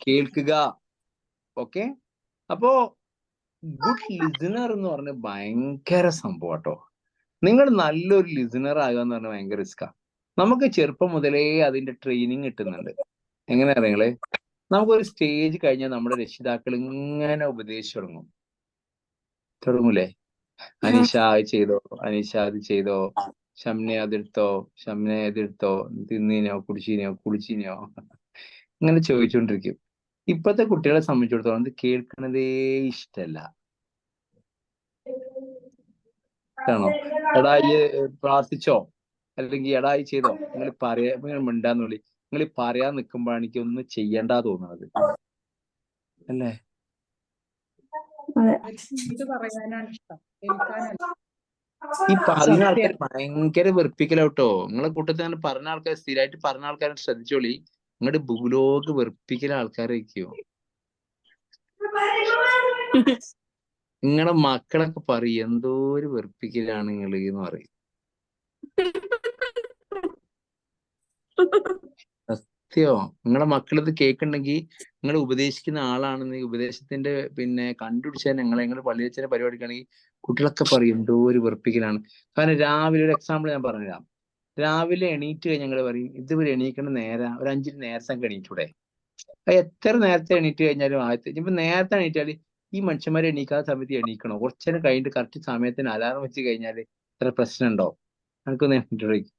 കേൾക്കുക. ഓക്കെ. അപ്പോ ഗുഡ് ലിസണർ എന്ന് പറഞ്ഞ ഭയങ്കര സംഭവം കേട്ടോ. നിങ്ങൾ നല്ലൊരു ലിസണർ ആകുക എന്ന് പറഞ്ഞാൽ ഭയങ്കര റിസ്ക്കാ. നമുക്ക് ചെറുപ്പം മുതലേ അതിന്റെ ട്രെയിനിങ് കിട്ടുന്നുണ്ട്. എങ്ങനെയാ നിങ്ങള്, നമുക്കൊരു സ്റ്റേജ് കഴിഞ്ഞാൽ നമ്മുടെ രക്ഷിതാക്കൾ ഇങ്ങനെ ഉപദേശിച്ചു തുടങ്ങൂലേ? അനീഷ അത് ചെയ്തോ, അനീഷ അത് ചെയ്തോ, ഷംനെ അതെടുത്തോ, ഷംനെ അതെടുത്തോ, തിന്നീനോ, കുളിച്ചീനോ ഇങ്ങനെ ചോദിച്ചുകൊണ്ടിരിക്കും. ഇപ്പത്തെ കുട്ടികളെ സംബന്ധിച്ചിടത്തോളം ഇത് കേൾക്കണതേ ഇഷ്ടല്ല. ആണോ? എടാ ഈ പ്രാർത്ഥിച്ചോ, അല്ലെങ്കിൽ എടാ ഈ ചെയ്തോ, നിങ്ങൾ മിണ്ടാന്നുള്ളി. നിങ്ങൾ പറയാൻ നിൽക്കുമ്പോഴാണ് എനിക്ക് ഒന്നും ചെയ്യണ്ടാ തോന്നുന്നത്, അല്ലേ? പറയാനാണ് ഇഷ്ടം, കേൾക്കാനല്ല. ഈ പറയുന്ന ആൾക്കാർ ഭയങ്കര വെറുപ്പിക്കലാട്ടോ. നിങ്ങളെ കൂട്ടത്തിൽ അങ്ങനെ പറഞ്ഞ ആൾക്കാർ, സ്ഥിരമായിട്ട് പറഞ്ഞ ആൾക്കാരെ ശ്രദ്ധിച്ചോളി. നിങ്ങളുടെ ഭൂലോക വെറുപ്പിക്കല ആൾക്കാരായിരിക്കോ. നിങ്ങളുടെ മക്കളൊക്കെ പറയും എന്തോ ഒരു വെറുപ്പിക്കലാണ് നിങ്ങൾ എന്ന് പറയും. സത്യോ. നിങ്ങളെ മക്കളിത് കേൾക്കുന്നുണ്ടെങ്കിൽ നിങ്ങൾ ഉപദേശിക്കുന്ന ആളാണെന്ന് ഉപദേശത്തിന്റെ പിന്നെ കണ്ടുപിടിച്ചാൽ നിങ്ങൾ പള്ളിയച്ഛന്റെ പരിപാടിക്കാണെങ്കിൽ കുട്ടികളൊക്കെ പറയും എന്തോ ഒരു വെറുപ്പിക്കലാണ്. കാരണം രാവിലെ ഒരു എക്സാമ്പിൾ ഞാൻ പറഞ്ഞുതരാം. രാവിലെ എണീറ്റ് കഴിഞ്ഞ് ഞങ്ങൾ പറയും ഇതുവരെ എണീക്കണ ഒരു 5 നേരത്തെ എണീറ്റൂടെ. എത്ര നേരത്തെ എണീറ്റ് കഴിഞ്ഞാലും ഇപ്പൊ നേരത്തെ എണീറ്റാല് ഈ മനുഷ്യന്മാരെ എണീക്കാത്ത സമയത്ത് എണീക്കണോ? കുറച്ചേരം കഴിഞ്ഞിട്ട് കറക്റ്റ് സമയത്തിന് അലാറം വെച്ച് കഴിഞ്ഞാൽ ഇത്ര പ്രശ്നം ഉണ്ടോ? എനിക്കൊന്ന് എണീറ്റ്.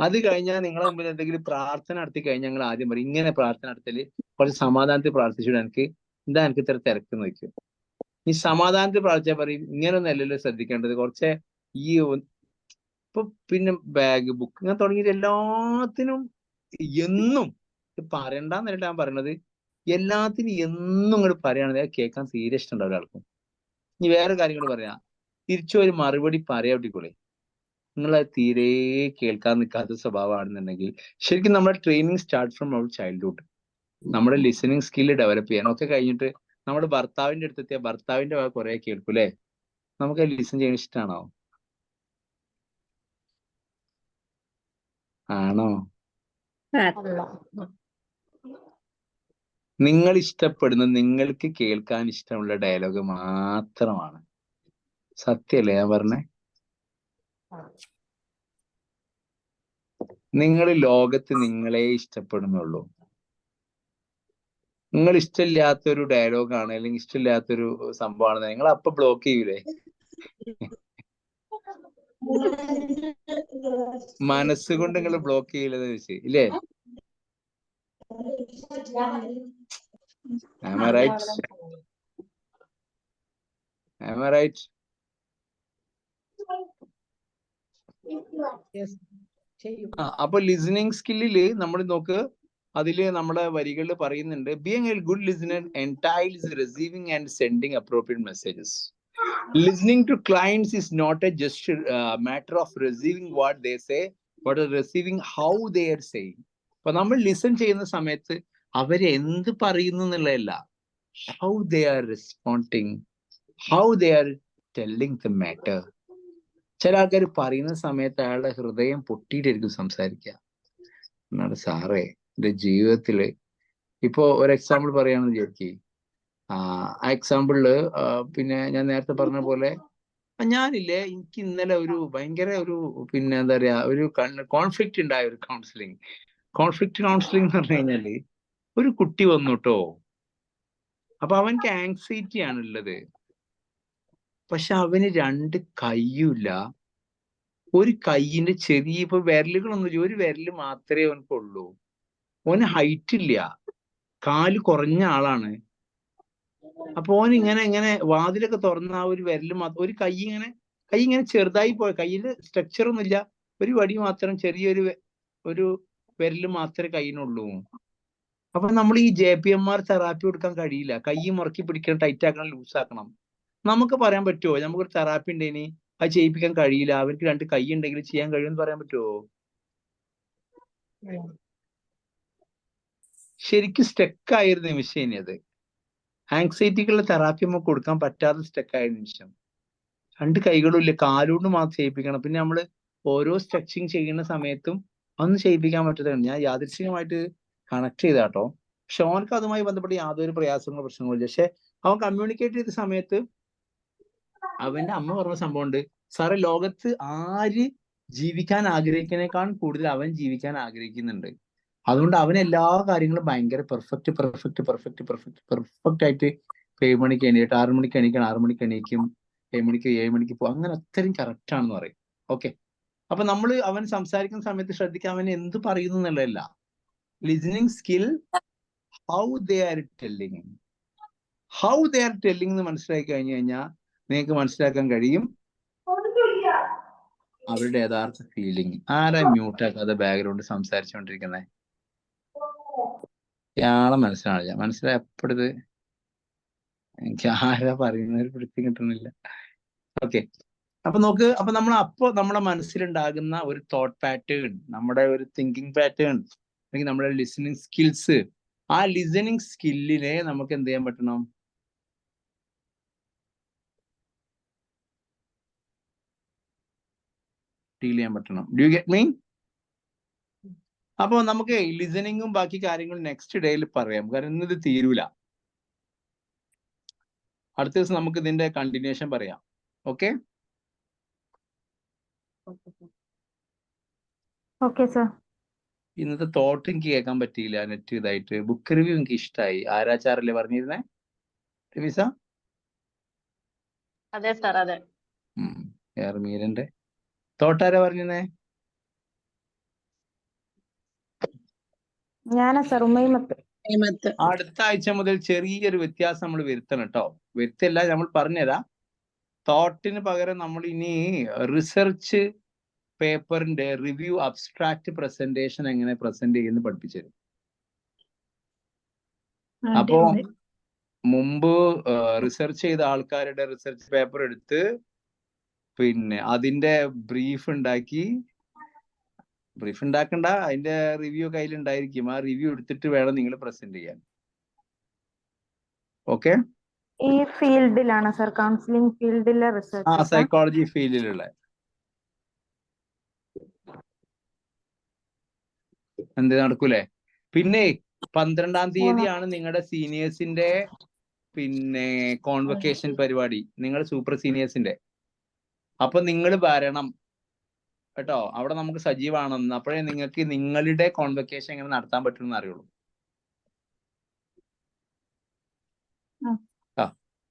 അത് കഴിഞ്ഞാൽ നിങ്ങളെ മുമ്പിൽ എന്തെങ്കിലും പ്രാർത്ഥന നടത്തി കഴിഞ്ഞാൽ ഞങ്ങൾ ആദ്യം പറയും ഇങ്ങനെ പ്രാർത്ഥന നടത്തല് കുറച്ച് സമാധാനത്തിൽ പ്രാർത്ഥിച്ചു, എനിക്ക് ഇത്ര തിരക്കെന്ന് വയ്ക്കും. ഈ സമാധാനത്തിൽ പ്രാർത്ഥിച്ചാൽ പറയും ഇങ്ങനൊന്നും അല്ലല്ലോ ശ്രദ്ധിക്കേണ്ടത്, കുറച്ച് ഈ ഇപ്പൊ പിന്നെ ബാഗ് ബുക്ക് ഇങ്ങനെ തുടങ്ങിയിട്ട് എല്ലാത്തിനും എന്നും പറയണ്ടെന്നല്ല ഞാൻ പറയണത്, എല്ലാത്തിനും എന്നും ഇങ്ങോട്ട് പറയുകയാണെങ്കിൽ കേൾക്കാൻ തീരെ ഇഷ്ടമുണ്ടാവും ഒരാൾക്കും. ഇനി വേറെ കാര്യങ്ങൾ പറയാം, തിരിച്ചു ഒരു മറുപടി പറയാട്ടിക്കൂടെ. നിങ്ങളത് തീരെ കേൾക്കാൻ നിൽക്കാത്ത സ്വഭാവമാണെന്നുണ്ടെങ്കിൽ ശരിക്കും നമ്മുടെ training start from our childhood. നമ്മുടെ ലിസണിങ് സ്കില്ല് ഡെവലപ്പ് ചെയ്യാൻ ഒക്കെ കഴിഞ്ഞിട്ട് നമ്മുടെ ഭർത്താവിന്റെ അടുത്തെത്തിയ ഭർത്താവിന്റെ കുറെ കേൾക്കും അല്ലേ? നമുക്ക് ലിസൺ ചെയ്യാൻ ഇഷ്ടമാണോ? ആണോ? നിങ്ങൾ ഇഷ്ടപ്പെടുന്ന, നിങ്ങൾക്ക് കേൾക്കാൻ ഇഷ്ടമുള്ള ഡയലോഗ് മാത്രമാണ്. സത്യല്ലേ ഞാൻ പറഞ്ഞേ? നിങ്ങൾ ലോകത്ത് നിങ്ങളെ ഇഷ്ടപ്പെടുന്നുള്ളൂ. നിങ്ങൾ ഇഷ്ടമില്ലാത്തൊരു ഡയലോഗാണ് അല്ലെങ്കിൽ ഇഷ്ടമില്ലാത്തൊരു സംഭവമാണ് നിങ്ങൾ അപ്പൊ ബ്ലോക്ക് ചെയ്യൂലേ? മനസ്സുകൊണ്ട് നിങ്ങൾ ബ്ലോക്ക് ചെയ്യില്ലെന്ന് ചോദിച്ചു ഇല്ലേ? Am I right? Am I right? ചെയ്യും. അപ്പൊ ലിസണിങ് സ്കില്ലില് നമ്മൾ നോക്ക്, അതില് നമ്മുടെ വരികളിൽ പറയുന്നുണ്ട്, being a good listener entails receiving and sending appropriate messages. Listening to clients is not a just matter of receiving what they say, but receiving how they are saying. അപ്പൊ നമ്മൾ ലിസൺ ചെയ്യുന്ന സമയത്ത് അവര് എന്ത് പറയുന്നു എന്നുള്ളതല്ല, how they are responding, how they are telling the matter. ചില ആൾക്കാർ പറയുന്ന സമയത്ത് അയാളുടെ ഹൃദയം പൊട്ടിയിട്ടായിരിക്കും സംസാരിക്കുക. എന്നാണ് സാറേ എന്റെ ജീവിതത്തില് ഇപ്പോ ഒരു എക്സാമ്പിൾ പറയാണെന്ന് വിചാരിക്കേ. ആ എക്സാമ്പിളില് പിന്നെ ഞാൻ നേരത്തെ പറഞ്ഞ പോലെ ഞാനില്ലേ, എനിക്ക് ഇന്നലെ ഒരു ഭയങ്കര ഒരു പിന്നെ എന്താ പറയാ ഒരു കോൺഫ്ലിക്റ്റ് ഉണ്ടായ ഒരു കൗൺസിലിംഗ് എന്ന് പറഞ്ഞു കഴിഞ്ഞാല് ഒരു കുട്ടി വന്നു കേട്ടോ. അപ്പൊ അവൻക്ക് ആങ്സൈറ്റി ആണുള്ളത്. പക്ഷെ അവന് 2 കൈയുമില്ല. ഒരു കൈയിന്റെ ചെറിയ ഇപ്പൊ വിരലുകളൊന്നും, ഒരു വിരല് മാത്രമേ അവനക്കുള്ളൂ. ഓന് ഹൈറ്റ് ഇല്ല, കാല് കുറഞ്ഞ ആളാണ്. അപ്പൊ ഓൻ ഇങ്ങനെ വാതിലൊക്കെ തുറന്ന ആ ഒരു വിരല് മാത്രം, ഒരു കൈ ഇങ്ങനെ ചെറുതായി പോയ, കയ്യില് സ്ട്രക്ചർ ഒന്നും ഇല്ല, ഒരു വടി മാത്രം, ചെറിയൊരു ഒരു വിരല് മാത്രമേ കയ്യിനുള്ളൂ. അപ്പൊ നമ്മൾ ഈ JPMR തെറാപ്പി കൊടുക്കാൻ കഴിയില്ല. കൈ മുറക്കി പിടിക്കണം, ടൈറ്റ് ആക്കണം, ലൂസ് ആക്കണം. നമുക്ക് പറയാൻ പറ്റുമോ നമുക്കൊരു തെറാപ്പി ഉണ്ടെങ്കിൽ അത് ചെയ്യിപ്പിക്കാൻ കഴിയില്ല, അവർക്ക് 2 കൈ ഉണ്ടെങ്കിൽ ചെയ്യാൻ കഴിയുമെന്ന് പറയാൻ പറ്റുമോ? ശരിക്കും സ്റ്റക്ക് ആയിരുന്ന നിമിഷം ഇനി അത് ആങ്സൈറ്റിക്കുള്ള തെറാപ്പി നമുക്ക് കൊടുക്കാൻ പറ്റാതെ സ്റ്റക്ക് ആയ നിമിഷം. 2 കൈകളും ഇല്ല, കാലുകൊണ്ട് മാത്രം ചെയ്യിപ്പിക്കണം. പിന്നെ നമ്മൾ ഓരോ സ്ട്രെച്ചിങ് ചെയ്യുന്ന സമയത്തും ഒന്നും ചെയ്യിപ്പിക്കാൻ പറ്റാത്തതാണ്. ഞാൻ യാദൃശ്ചികമായിട്ട് കണക്ട് ചെയ്താട്ടോ. പക്ഷെ അവനക്ക് അതുമായി ബന്ധപ്പെട്ട് യാതൊരു പ്രയാസങ്ങളോ പ്രശ്നങ്ങളോ ഇല്ല. പക്ഷെ അവൻ കമ്മ്യൂണിക്കേറ്റ് ചെയ്ത സമയത്ത് അവന്റെ അമ്മ പറഞ്ഞ സംഭവം ഉണ്ട്, സാറേ ലോകത്ത് ആര് ജീവിക്കാൻ ആഗ്രഹിക്കുന്നതിനേക്കാൾ കൂടുതൽ അവൻ ജീവിക്കാൻ ആഗ്രഹിക്കുന്നുണ്ട്. അതുകൊണ്ട് അവൻ എല്ലാ കാര്യങ്ങളും ഭയങ്കര പെർഫെക്റ്റ് ആയിട്ട് 7 മണിക്ക് എണീറ്റ് 6 മണിക്ക് എണീക്കണം, 6 മണിക്ക് എണീക്കും, 7 മണിക്ക് പോകും, അങ്ങനെ അത്രയും കറക്റ്റ് ആണെന്ന് പറയും. ഓക്കെ, അപ്പൊ നമ്മൾ അവൻ സംസാരിക്കുന്ന സമയത്ത് ശ്രദ്ധിക്കാൻ അവൻ എന്ത് പറയുന്നു എന്നുള്ളതല്ല, listening skill, how they are telling എന്ന് മനസ്സിലാക്കി കഴിഞ്ഞു കഴിഞ്ഞാൽ നിങ്ങൾക്ക് മനസ്സിലാക്കാൻ കഴിയും അവരുടെ യഥാർത്ഥ ഫീലിംഗ്. ആരാ മ്യൂട്ടാക്കാതെ ബാക്ക്ഗ്രൗണ്ട് സംസാരിച്ചുകൊണ്ടിരിക്കുന്നത്? ഇയാളെ മനസ്സിലായ എപ്പോഴത് എനിക്ക് ആരാ പറയുന്നത് പിടിച്ചു കിട്ടുന്നില്ല. ഓക്കെ, അപ്പൊ നോക്ക്, അപ്പൊ നമ്മുടെ മനസ്സിലുണ്ടാകുന്ന ഒരു തോട്ട് പാറ്റേൺ, നമ്മുടെ ഒരു തിങ്കിങ് പാറ്റേൺ, അല്ലെങ്കിൽ നമ്മുടെ ലിസണിങ് സ്കിൽസ്, ആ ലിസണിങ് സ്കില്ലിനെ നമുക്ക് എന്ത് ചെയ്യാൻ പറ്റണം? ഡീൽ ചെയ്യാൻ പറ്റണം. Do you get me? അപ്പൊ നമുക്ക് ലിസണിങ്ങും ബാക്കി കാര്യങ്ങളും നെക്സ്റ്റ് ഡേയിൽ പറയാം, കാരണം ഇന്നത് തീരൂല. അടുത്ത ദിവസം നമുക്ക് ഇതിന്റെ കണ്ടിന്യൂഷൻ പറയാം. Okay okay sir. ഇന്നത്തെ തോട്ട് എനിക്ക് കേൾക്കാൻ പറ്റിയില്ല, നെറ്റ് ഇതായിട്ട്. ബുക്ക് റിവ്യൂ എനിക്ക് ഇഷ്ടമായി. ആരാച്ചാറല്ലേ പറഞ്ഞിരുന്നേ റിവിസ? അതെ സാർ, അതെ. മീരന്റെ തോട്ടാരാ പറഞ്ഞേ? ഞാനാ സർ, ഉമ്മൈമത്ത്. അടുത്ത ആഴ്ച മുതൽ ചെറിയൊരു വ്യത്യാസം നമ്മൾ വരുത്തണം കേട്ടോ. വരുത്തല്ല, നമ്മൾ പറഞ്ഞുതരാം. തോട്ടിന് പകരം നമ്മൾ ഇനി റിസർച്ച് പേപ്പറിന്റെ റിവ്യൂ അബ്സ്ട്രാക്ട് പ്രസന്റേഷൻ എങ്ങനെ പ്രസന്റ് ചെയ്യുന്ന പഠിപ്പിച്ചു തരും. അപ്പോ മുമ്പ് റിസർച്ച് ചെയ്ത ആൾക്കാരുടെ റിസർച്ച് പേപ്പർ എടുത്ത് പിന്നെ അതിന്റെ ബ്രീഫ് ഉണ്ടാക്കണ്ട, അതിന്റെ റിവ്യൂ കയ്യിലുണ്ടായിരിക്കും. ആ റിവ്യൂ എടുത്തിട്ട് വേണം നിങ്ങൾ പ്രസന്റ് ചെയ്യാൻ. ഓക്കെ, ഈ ഫീൽഡിലാണ് സർ, കൗൺസിലിംഗ് ഫീൽഡിലെ റിസർച്ച്. സൈക്കോളജി ഫീൽഡിലുള്ള എന്ത് നടക്കൂലേ? പിന്നെ 12-ാം തീയതിയാണ് നിങ്ങളുടെ സീനിയേഴ്സിന്റെ പിന്നെ കോൺവൊക്കേഷൻ പരിപാടി, നിങ്ങളുടെ സൂപ്പർ സീനിയേഴ്സിന്റെ. അപ്പൊ നിങ്ങൾ വരണം കേട്ടോ, അവിടെ നമുക്ക് സജീവമാണെന്ന്. അപ്പോഴേ നിങ്ങൾക്ക് നിങ്ങളുടെ കോൺവൊക്കേഷൻ എങ്ങനെ നടത്താൻ പറ്റുമെന്ന് അറിയുള്ളൂ.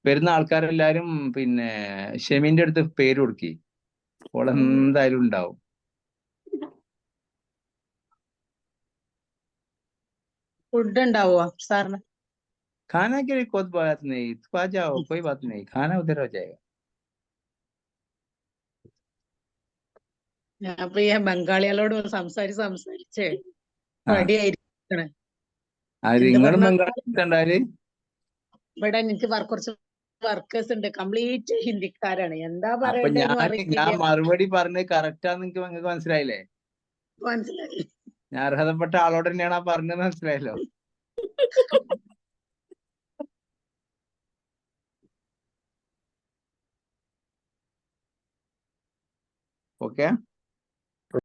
വരുന്ന ആൾക്കാരെല്ലാരും പിന്നെ ഷെമീന്റെ അടുത്ത് പേര് കൊടുക്കി, അപ്പോൾ എന്തായാലും ഉണ്ടാവും. ഫുഡ് ഉണ്ടാവോ സാറിന്? खाना के लिए कोई बात नहीं, तो आ जाओ, कोई बात नहीं, खाना उधर हो जाएगा. ഞാൻ ഇപ്പൊ ഈ ബംഗാളികളോട് സംസാരിച്ചേ ആ മടിയായിരിക്കണേ. അത് എന്ത് നിങ്ങളും പറഞ്ഞാലും ബംഗാളി ഇവിടെ എനിക്ക് കുറച്ച് വർക്കേഴ്സ് ഉണ്ട്, കംപ്ലീറ്റ് ഹിന്ദിക്കാരാണ്. എന്താ അപ്പൊ പറയണ്ടെന്ന് ഞാൻ അറിയില്ല. മറുപടി പറഞ്ഞത് കറക്റ്റാന്ന് നിങ്ങൾക്ക് മനസ്സിലായില്ലേ? മനസ്സിലായി. ഞാൻ അർഹതപ്പെട്ട ആളോട് തന്നെയാണ് ആ പറഞ്ഞത്, മനസ്സിലായല്ലോ. ഓക്കെ.